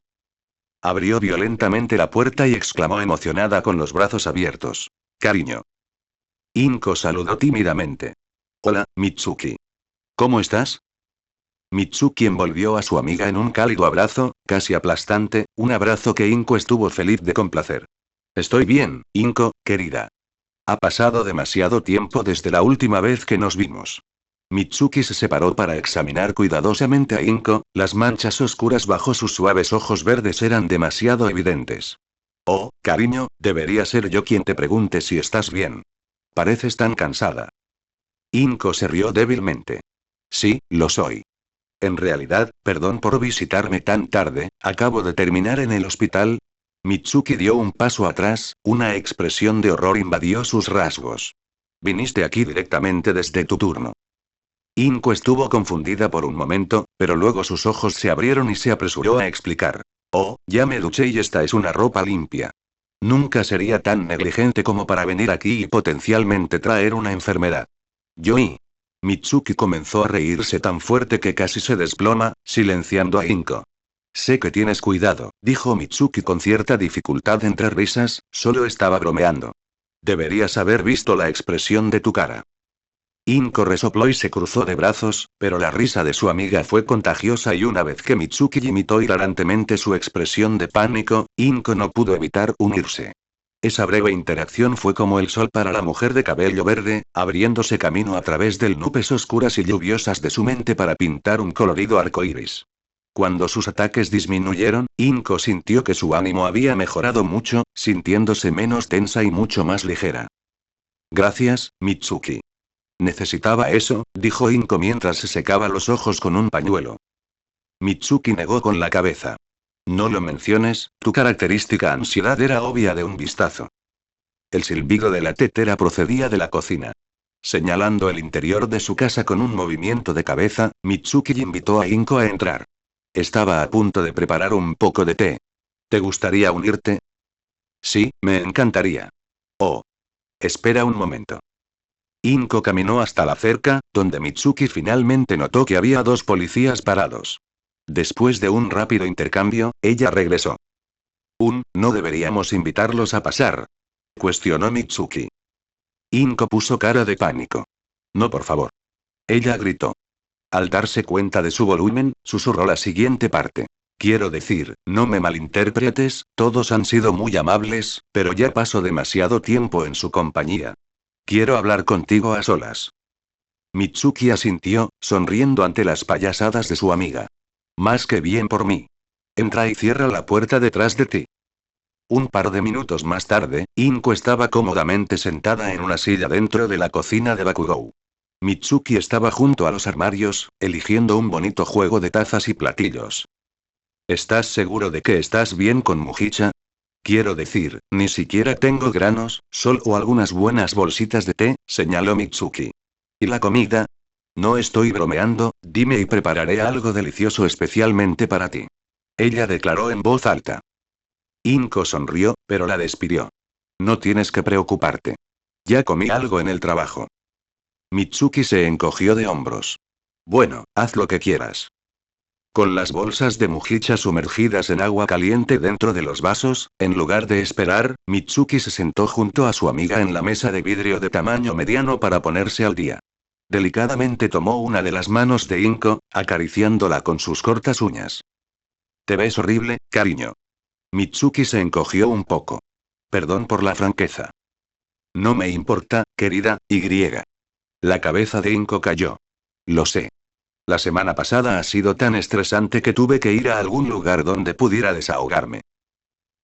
Abrió violentamente la puerta y exclamó emocionada con los brazos abiertos. «Cariño». Inko saludó tímidamente. «Hola, Mitsuki. ¿Cómo estás?» Mitsuki envolvió a su amiga en un cálido abrazo, casi aplastante, un abrazo que Inko estuvo feliz de complacer. «Estoy bien, Inko, querida. Ha pasado demasiado tiempo desde la última vez que nos vimos». Mitsuki se separó para examinar cuidadosamente a Inko, las manchas oscuras bajo sus suaves ojos verdes eran demasiado evidentes. «Oh, cariño, debería ser yo quien te pregunte si estás bien. Pareces tan cansada». Inko se rió débilmente. «Sí, lo soy. En realidad, perdón por visitarme tan tarde, acabo de terminar en el hospital». Mitsuki dio un paso atrás, una expresión de horror invadió sus rasgos. «Viniste aquí directamente desde tu turno». Inko estuvo confundida por un momento, pero luego sus ojos se abrieron y se apresuró a explicar. «Oh, ya me duché y esta es una ropa limpia. Nunca sería tan negligente como para venir aquí y potencialmente traer una enfermedad». «Yoi». Mitsuki comenzó a reírse tan fuerte que casi se desploma, silenciando a Inko. «Sé que tienes cuidado», dijo Mitsuki con cierta dificultad entre risas, solo estaba bromeando. «Deberías haber visto la expresión de tu cara». Inko resopló y se cruzó de brazos, pero la risa de su amiga fue contagiosa y una vez que Mitsuki imitó hilarantemente su expresión de pánico, Inko no pudo evitar unirse. Esa breve interacción fue como el sol para la mujer de cabello verde, abriéndose camino a través de nubes oscuras y lluviosas de su mente para pintar un colorido arco iris. Cuando sus ataques disminuyeron, Inko sintió que su ánimo había mejorado mucho, sintiéndose menos tensa y mucho más ligera. «Gracias, Mitsuki. Necesitaba eso», dijo Inko mientras se secaba los ojos con un pañuelo. Mitsuki negó con la cabeza. «No lo menciones, tu característica ansiedad era obvia de un vistazo». El silbido de la tetera procedía de la cocina. Señalando el interior de su casa con un movimiento de cabeza, Mitsuki invitó a Inko a entrar. Estaba a punto de preparar un poco de té. «¿Te gustaría unirte?» «Sí, me encantaría». «Oh. Espera un momento». Inko caminó hasta la cerca, donde Mitsuki finalmente notó que había 2 policías parados. Después de un rápido intercambio, ella regresó. «¿No deberíamos invitarlos a pasar?», cuestionó Mitsuki. Inko puso cara de pánico. «No, por favor». Ella gritó. Al darse cuenta de su volumen, susurró la siguiente parte. «Quiero decir, no me malinterpretes, todos han sido muy amables, pero ya paso demasiado tiempo en su compañía. Quiero hablar contigo a solas». Mitsuki asintió, sonriendo ante las payasadas de su amiga. «Más que bien por mí. Entra y cierra la puerta detrás de ti». Un par de minutos más tarde, Inko estaba cómodamente sentada en una silla dentro de la cocina de Bakugou. Mitsuki estaba junto a los armarios, eligiendo un bonito juego de tazas y platillos. «¿Estás seguro de que estás bien con Mugicha? Quiero decir, ni siquiera tengo granos, solo algunas buenas bolsitas de té», señaló Mitsuki. «¿Y la comida? No estoy bromeando, dime y prepararé algo delicioso especialmente para ti. Ella declaró en voz alta. Inko sonrió, pero la despidió. No tienes que preocuparte. Ya comí algo en el trabajo. Mitsuki se encogió de hombros. Bueno, haz lo que quieras. Con las bolsas de mujicha sumergidas en agua caliente dentro de los vasos, en lugar de esperar, Mitsuki se sentó junto a su amiga en la mesa de vidrio de tamaño mediano para ponerse al día. Delicadamente tomó una de las manos de Inko, acariciándola con sus cortas uñas. Te ves horrible, cariño. Mitsuki se encogió un poco. Perdón por la franqueza. No me importa, querida, y. La cabeza de Inko cayó. Lo sé. La semana pasada ha sido tan estresante que tuve que ir a algún lugar donde pudiera desahogarme.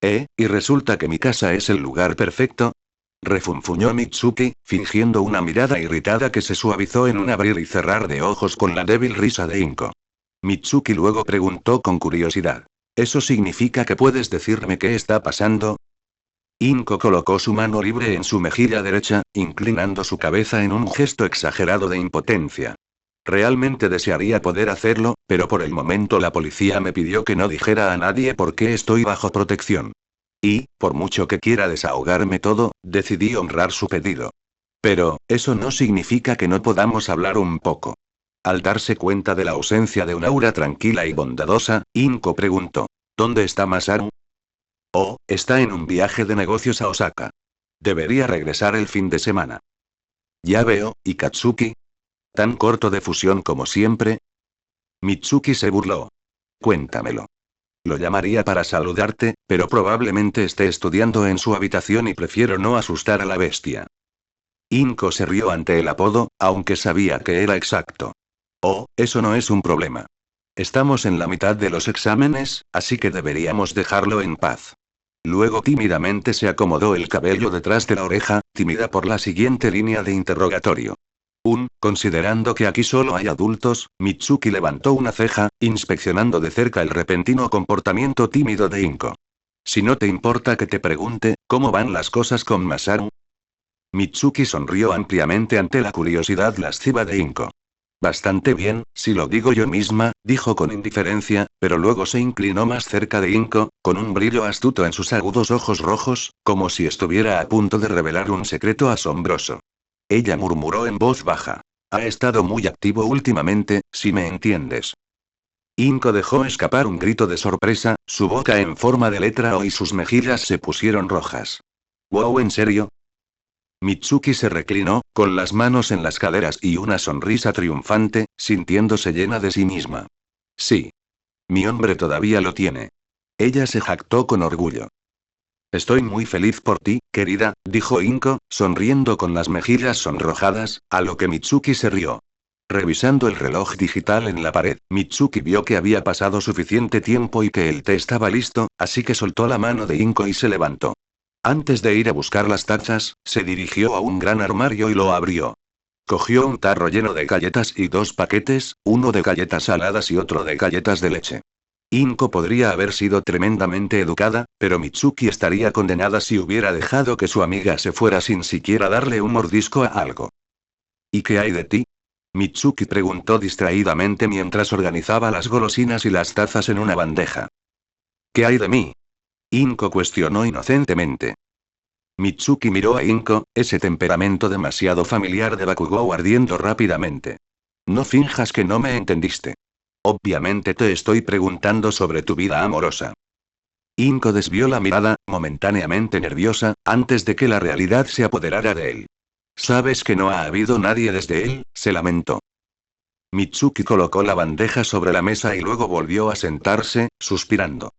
¿Y resulta que mi casa es el lugar perfecto? Refunfuñó Mitsuki, fingiendo una mirada irritada que se suavizó en un abrir y cerrar de ojos con la débil risa de Inko. Mitsuki luego preguntó con curiosidad. ¿Eso significa que puedes decirme qué está pasando? Inko colocó su mano libre en su mejilla derecha, inclinando su cabeza en un gesto exagerado de impotencia. Realmente desearía poder hacerlo, pero por el momento la policía me pidió que no dijera a nadie por qué estoy bajo protección. Y, por mucho que quiera desahogarme todo, decidí honrar su pedido. Pero, eso no significa que no podamos hablar un poco. Al darse cuenta de la ausencia de un aura tranquila y bondadosa, Inko preguntó. ¿Dónde está Masaru? Oh, está en un viaje de negocios a Osaka. Debería regresar el fin de semana. Ya veo, ¿y Katsuki? ¿Tan corto de fusión como siempre? Mitsuki se burló. Cuéntamelo. Lo llamaría para saludarte, pero probablemente esté estudiando en su habitación y prefiero no asustar a la bestia. Inko se rió ante el apodo, aunque sabía que era exacto. Oh, eso no es un problema. Estamos en la mitad de los exámenes, así que deberíamos dejarlo en paz. Luego tímidamente se acomodó el cabello detrás de la oreja, tímida por la siguiente línea de interrogatorio. Considerando que aquí solo hay adultos, Mitsuki levantó una ceja, inspeccionando de cerca el repentino comportamiento tímido de Inko. Si no te importa que te pregunte, ¿cómo van las cosas con Masaru? Mitsuki sonrió ampliamente ante la curiosidad lasciva de Inko. Bastante bien, si lo digo yo misma, dijo con indiferencia, pero luego se inclinó más cerca de Inko, con un brillo astuto en sus agudos ojos rojos, como si estuviera a punto de revelar un secreto asombroso. Ella murmuró en voz baja. Ha estado muy activo últimamente, si me entiendes. Inko dejó escapar un grito de sorpresa, su boca en forma de letra O y sus mejillas se pusieron rojas. Wow, ¿en serio? Mitsuki se reclinó, con las manos en las caderas y una sonrisa triunfante, sintiéndose llena de sí misma. Sí. Mi hombre todavía lo tiene. Ella se jactó con orgullo. Estoy muy feliz por ti, querida, dijo Inko, sonriendo con las mejillas sonrojadas, a lo que Mitsuki se rió. Revisando el reloj digital en la pared, Mitsuki vio que había pasado suficiente tiempo y que el té estaba listo, así que soltó la mano de Inko y se levantó. Antes de ir a buscar las tazas, se dirigió a un gran armario y lo abrió. Cogió un tarro lleno de galletas y 2 paquetes, uno de galletas saladas y otro de galletas de leche. Inko podría haber sido tremendamente educada, pero Mitsuki estaría condenada si hubiera dejado que su amiga se fuera sin siquiera darle un mordisco a algo. ¿Y qué hay de ti? Mitsuki preguntó distraídamente mientras organizaba las golosinas y las tazas en una bandeja. ¿Qué hay de mí? Inko cuestionó inocentemente. Mitsuki miró a Inko, ese temperamento demasiado familiar de Bakugou ardiendo rápidamente. No finjas que no me entendiste. Obviamente te estoy preguntando sobre tu vida amorosa. Inko desvió la mirada, momentáneamente nerviosa, antes de que la realidad se apoderara de él. Sabes que no ha habido nadie desde él, se lamentó. Mitsuki colocó la bandeja sobre la mesa y luego volvió a sentarse, suspirando.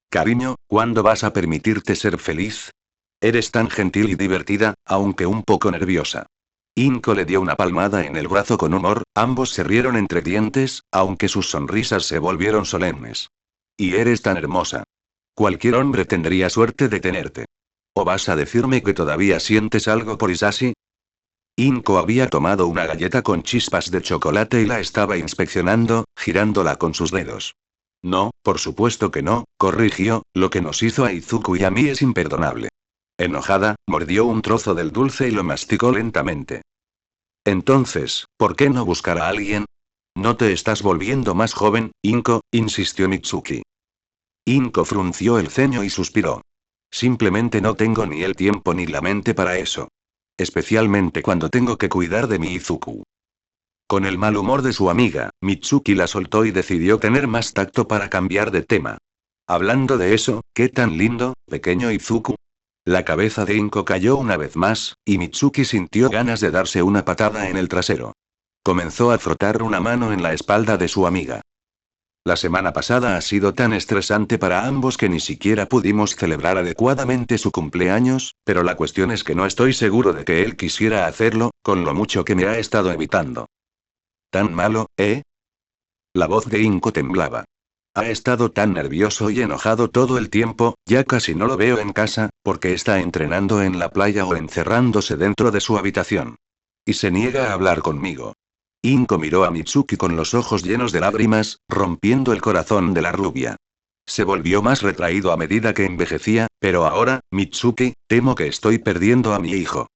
Cariño, ¿cuándo vas a permitirte ser feliz? Eres tan gentil y divertida, aunque un poco nerviosa. Inko le dio una palmada en el brazo con humor, ambos se rieron entre dientes, aunque sus sonrisas se volvieron solemnes. Y eres tan hermosa. Cualquier hombre tendría suerte de tenerte. ¿O vas a decirme que todavía sientes algo por Isashi? Inko había tomado una galleta con chispas de chocolate y la estaba inspeccionando, girándola con sus dedos. No, por supuesto que no, corrigió, lo que nos hizo a Izuku y a mí es imperdonable. Enojada, mordió un trozo del dulce y lo masticó lentamente. Entonces, ¿por qué no buscar a alguien? ¿No te estás volviendo más joven, Inko?, insistió Mitsuki. Inko frunció el ceño y suspiró. Simplemente no tengo ni el tiempo ni la mente para eso. Especialmente cuando tengo que cuidar de mi Izuku. Con el mal humor de su amiga, Mitsuki la soltó y decidió tener más tacto para cambiar de tema. Hablando de eso, ¿qué tan lindo, pequeño Izuku? La cabeza de Inko cayó una vez más, y Mitsuki sintió ganas de darse una patada en el trasero. Comenzó a frotar una mano en la espalda de su amiga. La semana pasada ha sido tan estresante para ambos que ni siquiera pudimos celebrar adecuadamente su cumpleaños, pero la cuestión es que no estoy seguro de que él quisiera hacerlo, con lo mucho que me ha estado evitando. ¿Tan malo, eh? La voz de Inko temblaba. Ha estado tan nervioso y enojado todo el tiempo, ya casi no lo veo en casa, porque está entrenando en la playa o encerrándose dentro de su habitación. Y se niega a hablar conmigo. Inko miró a Mitsuki con los ojos llenos de lágrimas, rompiendo el corazón de la rubia. Se volvió más retraído a medida que envejecía, pero ahora, Mitsuki, temo que estoy perdiendo a mi hijo.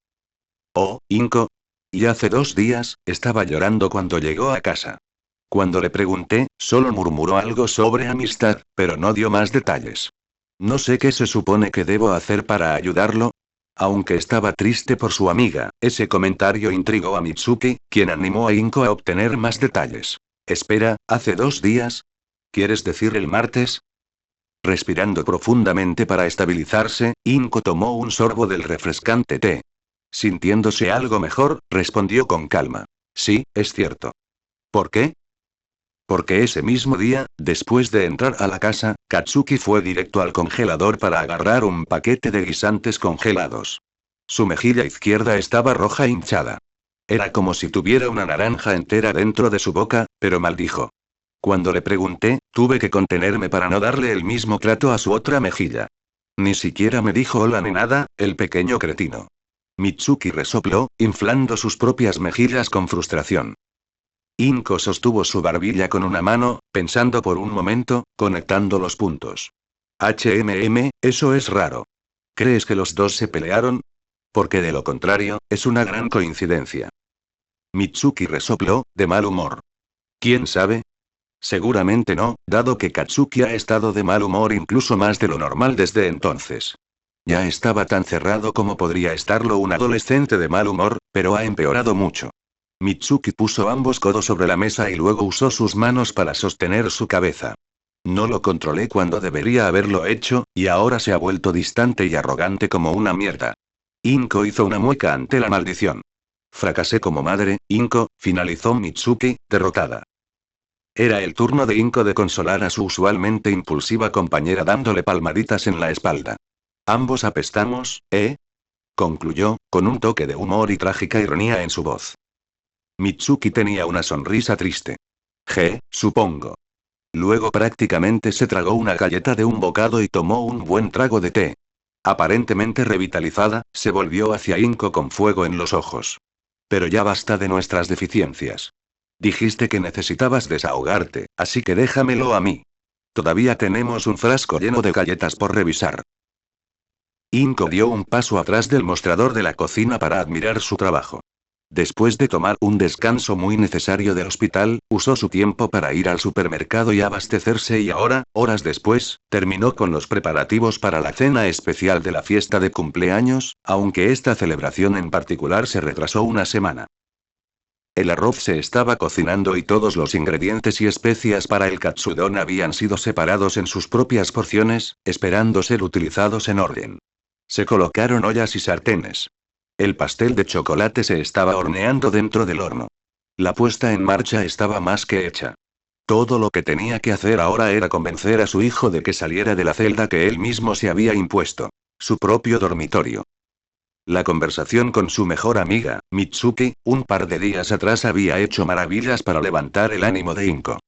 Oh, Inko. Y hace 2 días, estaba llorando cuando llegó a casa. Cuando le pregunté, solo murmuró algo sobre amistad, pero no dio más detalles. No sé qué se supone que debo hacer para ayudarlo. Aunque estaba triste por su amiga, ese comentario intrigó a Mitsuki, quien animó a Inko a obtener más detalles. Espera, ¿hace 2 días? ¿Quieres decir el martes? Respirando profundamente para estabilizarse, Inko tomó un sorbo del refrescante té. Sintiéndose algo mejor, respondió con calma. Sí, es cierto. ¿Por qué? Porque ese mismo día, después de entrar a la casa, Katsuki fue directo al congelador para agarrar un paquete de guisantes congelados. Su mejilla izquierda estaba roja e hinchada. Era como si tuviera una naranja entera dentro de su boca, pero maldijo. Cuando le pregunté, tuve que contenerme para no darle el mismo trato a su otra mejilla. Ni siquiera me dijo hola ni nada, el pequeño cretino. Mitsuki resopló, inflando sus propias mejillas con frustración. Inko sostuvo su barbilla con una mano, pensando por un momento, conectando los puntos. Eso es raro. ¿Crees que los dos se pelearon? Porque de lo contrario, es una gran coincidencia. Mitsuki resopló, de mal humor. ¿Quién sabe? Seguramente no, dado que Katsuki ha estado de mal humor incluso más de lo normal desde entonces. Ya estaba tan cerrado como podría estarlo un adolescente de mal humor, pero ha empeorado mucho. Mitsuki puso ambos codos sobre la mesa y luego usó sus manos para sostener su cabeza. No lo controlé cuando debería haberlo hecho, y ahora se ha vuelto distante y arrogante como una mierda. Inko hizo una mueca ante la maldición. Fracasé como madre, Inko, finalizó Mitsuki, derrotada. Era el turno de Inko de consolar a su usualmente impulsiva compañera dándole palmaditas en la espalda. Ambos apestamos, ¿eh? Concluyó, con un toque de humor y trágica ironía en su voz. Mitsuki tenía una sonrisa triste. Supongo. Luego prácticamente se tragó una galleta de un bocado y tomó un buen trago de té. Aparentemente revitalizada, se volvió hacia Inko con fuego en los ojos. Pero ya basta de nuestras deficiencias. Dijiste que necesitabas desahogarte, así que déjamelo a mí. Todavía tenemos un frasco lleno de galletas por revisar. Inko dio un paso atrás del mostrador de la cocina para admirar su trabajo. Después de tomar un descanso muy necesario del hospital, usó su tiempo para ir al supermercado y abastecerse y ahora, horas después, terminó con los preparativos para la cena especial de la fiesta de cumpleaños, aunque esta celebración en particular se retrasó una semana. El arroz se estaba cocinando y todos los ingredientes y especias para el katsudon habían sido separados en sus propias porciones, esperando ser utilizados en orden. Se colocaron ollas y sartenes. El pastel de chocolate se estaba horneando dentro del horno. La puesta en marcha estaba más que hecha. Todo lo que tenía que hacer ahora era convencer a su hijo de que saliera de la celda que él mismo se había impuesto. Su propio dormitorio. La conversación con su mejor amiga, Mitsuki, un par de días atrás había hecho maravillas para levantar el ánimo de Inko.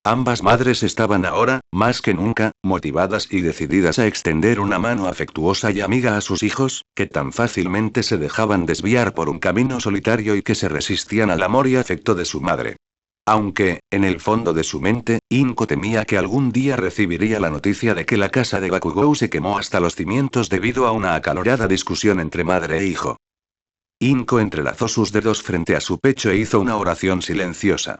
Ambas madres estaban ahora, más que nunca, motivadas y decididas a extender una mano afectuosa y amiga a sus hijos, que tan fácilmente se dejaban desviar por un camino solitario y que se resistían al amor y afecto de su madre. Aunque, en el fondo de su mente, Inko temía que algún día recibiría la noticia de que la casa de Bakugou se quemó hasta los cimientos debido a una acalorada discusión entre madre e hijo. Inko entrelazó sus dedos frente a su pecho e hizo una oración silenciosa.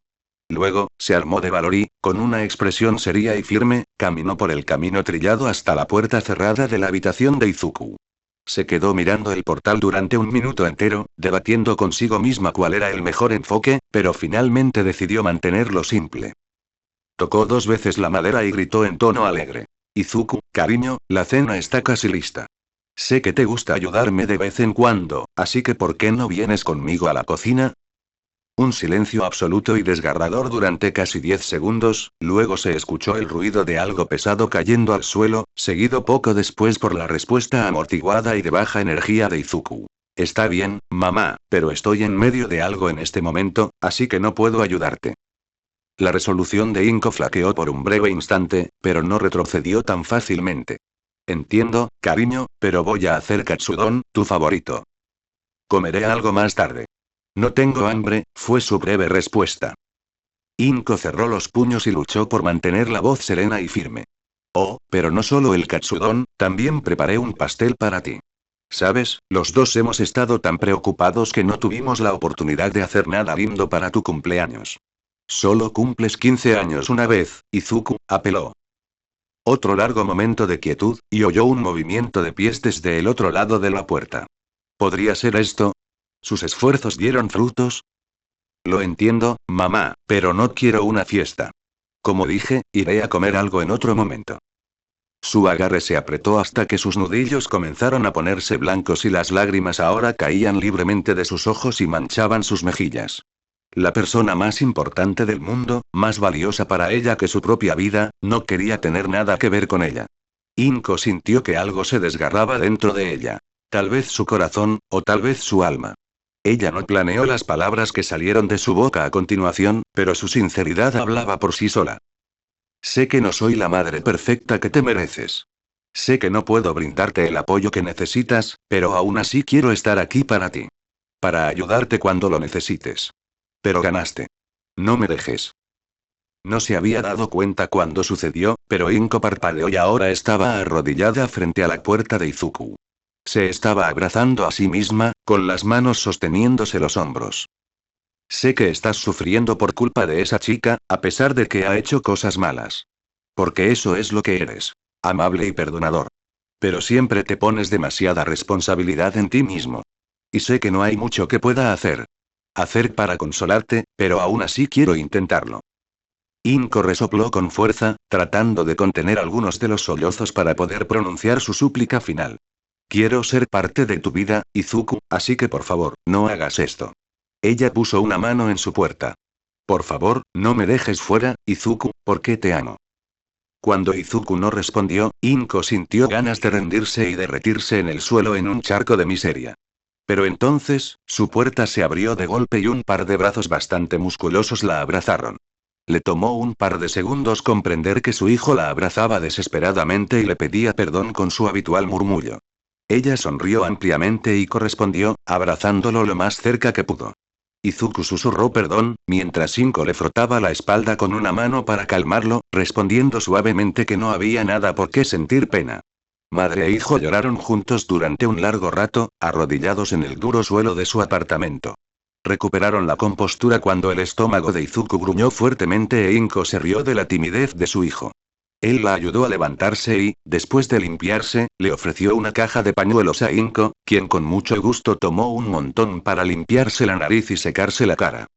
Luego, se armó de valor y, con una expresión seria y firme, caminó por el camino trillado hasta la puerta cerrada de la habitación de Izuku. Se quedó mirando el portal durante un minuto entero, debatiendo consigo misma cuál era el mejor enfoque, pero finalmente decidió mantenerlo simple. Tocó 2 veces la madera y gritó en tono alegre. Izuku, cariño, la cena está casi lista. Sé que te gusta ayudarme de vez en cuando, así que ¿por qué no vienes conmigo a la cocina? Un silencio absoluto y desgarrador durante casi 10 segundos, luego se escuchó el ruido de algo pesado cayendo al suelo, seguido poco después por la respuesta amortiguada y de baja energía de Izuku. Está bien, mamá, pero estoy en medio de algo en este momento, así que no puedo ayudarte. La resolución de Inko flaqueó por un breve instante, pero no retrocedió tan fácilmente. Entiendo, cariño, pero voy a hacer katsudon, tu favorito. Comeré algo más tarde. No tengo hambre, fue su breve respuesta. Inko cerró los puños y luchó por mantener la voz serena y firme. Oh, pero no solo el katsudon, también preparé un pastel para ti. Sabes, los dos hemos estado tan preocupados que no tuvimos la oportunidad de hacer nada lindo para tu cumpleaños. Solo cumples 15 años una vez, Izuku, apeló. Otro largo momento de quietud, y oyó un movimiento de pies desde el otro lado de la puerta. ¿Podría ser esto? ¿Sus esfuerzos dieron frutos? Lo entiendo, mamá, pero no quiero una fiesta. Como dije, iré a comer algo en otro momento. Su agarre se apretó hasta que sus nudillos comenzaron a ponerse blancos y las lágrimas ahora caían libremente de sus ojos y manchaban sus mejillas. La persona más importante del mundo, más valiosa para ella que su propia vida, no quería tener nada que ver con ella. Inko sintió que algo se desgarraba dentro de ella. Tal vez su corazón, o tal vez su alma. Ella no planeó las palabras que salieron de su boca a continuación, pero su sinceridad hablaba por sí sola. Sé que no soy la madre perfecta que te mereces. Sé que no puedo brindarte el apoyo que necesitas, pero aún así quiero estar aquí para ti. Para ayudarte cuando lo necesites. Pero ganaste. No me dejes. No se había dado cuenta cuando sucedió, pero Inko parpadeó y ahora estaba arrodillada frente a la puerta de Izuku. Se estaba abrazando a sí misma, con las manos sosteniéndose los hombros. Sé que estás sufriendo por culpa de esa chica, a pesar de que ha hecho cosas malas. Porque eso es lo que eres. Amable y perdonador. Pero siempre te pones demasiada responsabilidad en ti mismo. Y sé que no hay mucho que pueda hacer para consolarte, pero aún así quiero intentarlo. Inko resopló con fuerza, tratando de contener algunos de los sollozos para poder pronunciar su súplica final. Quiero ser parte de tu vida, Izuku, así que por favor, no hagas esto. Ella puso una mano en su puerta. Por favor, no me dejes fuera, Izuku, porque te amo. Cuando Izuku no respondió, Inko sintió ganas de rendirse y derretirse en el suelo en un charco de miseria. Pero entonces, su puerta se abrió de golpe y un par de brazos bastante musculosos la abrazaron. Le tomó un par de segundos comprender que su hijo la abrazaba desesperadamente y le pedía perdón con su habitual murmullo. Ella sonrió ampliamente y correspondió, abrazándolo lo más cerca que pudo. Izuku susurró perdón, mientras Inko le frotaba la espalda con una mano para calmarlo, respondiendo suavemente que no había nada por qué sentir pena. Madre e hijo lloraron juntos durante un largo rato, arrodillados en el duro suelo de su apartamento. Recuperaron la compostura cuando el estómago de Izuku gruñó fuertemente e Inko se rió de la timidez de su hijo. Él la ayudó a levantarse y, después de limpiarse, le ofreció una caja de pañuelos a Inko, quien con mucho gusto tomó un montón para limpiarse la nariz y secarse la cara.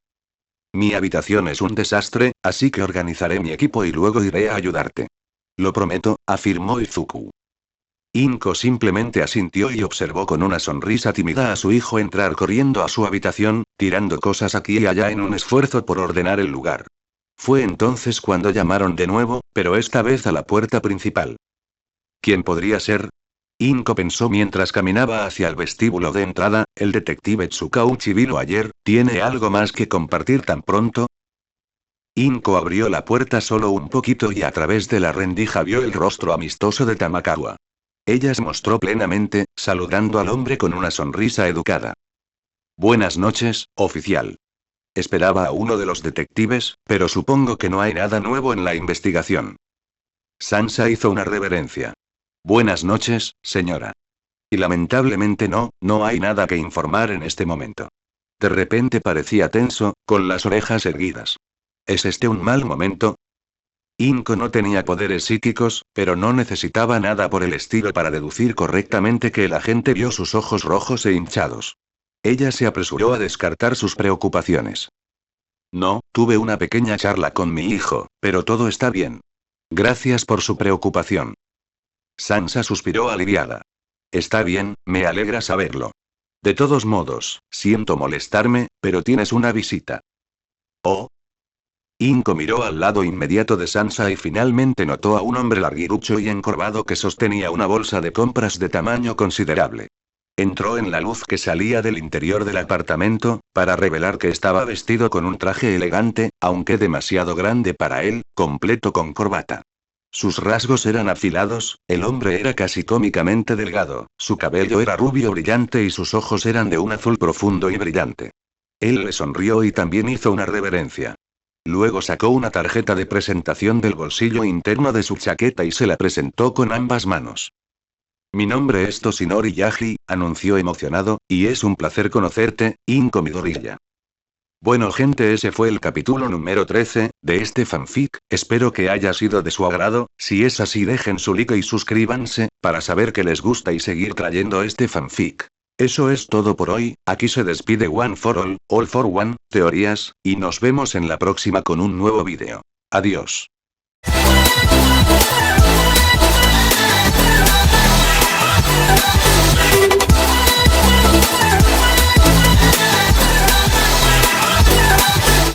Mi habitación es un desastre, así que organizaré mi equipo y luego iré a ayudarte. Lo prometo, afirmó Izuku. Inko simplemente asintió y observó con una sonrisa tímida a su hijo entrar corriendo a su habitación, tirando cosas aquí y allá en un esfuerzo por ordenar el lugar. Fue entonces cuando llamaron de nuevo, pero esta vez a la puerta principal. ¿Quién podría ser? Inko pensó mientras caminaba hacia el vestíbulo de entrada. El detective Tsukauchi vino ayer, ¿tiene algo más que compartir tan pronto? Inko abrió la puerta solo un poquito y a través de la rendija vio el rostro amistoso de Tamakawa. Ella se mostró plenamente, saludando al hombre con una sonrisa educada. Buenas noches, oficial. Esperaba a uno de los detectives, pero supongo que no hay nada nuevo en la investigación. Sansa hizo una reverencia. Buenas noches, señora. Y lamentablemente no hay nada que informar en este momento. De repente parecía tenso, con las orejas erguidas. ¿Es este un mal momento? Inko no tenía poderes psíquicos, pero no necesitaba nada por el estilo para deducir correctamente que el agente vio sus ojos rojos e hinchados. Ella se apresuró a descartar sus preocupaciones. No, tuve una pequeña charla con mi hijo, pero todo está bien. Gracias por su preocupación. Sansa suspiró aliviada. Está bien, me alegra saberlo. De todos modos, siento molestarme, pero tienes una visita. ¿Oh? Inko miró al lado inmediato de Sansa y finalmente notó a un hombre larguirucho y encorvado que sostenía una bolsa de compras de tamaño considerable. Entró en la luz que salía del interior del apartamento, para revelar que estaba vestido con un traje elegante, aunque demasiado grande para él, completo con corbata. Sus rasgos eran afilados, el hombre era casi cómicamente delgado, su cabello era rubio brillante y sus ojos eran de un azul profundo y brillante. Él le sonrió y también hizo una reverencia. Luego sacó una tarjeta de presentación del bolsillo interno de su chaqueta y se la presentó con ambas manos. Mi nombre es Toshinori Yaji, anunció emocionado, y es un placer conocerte, Inko Midoriya. Bueno gente, ese fue el capítulo número 13, de este fanfic, espero que haya sido de su agrado, si es así dejen su like y suscríbanse, para saber que les gusta y seguir trayendo este fanfic. Eso es todo por hoy, aquí se despide One for All for One, teorías, y nos vemos en la próxima con un nuevo vídeo. Adiós.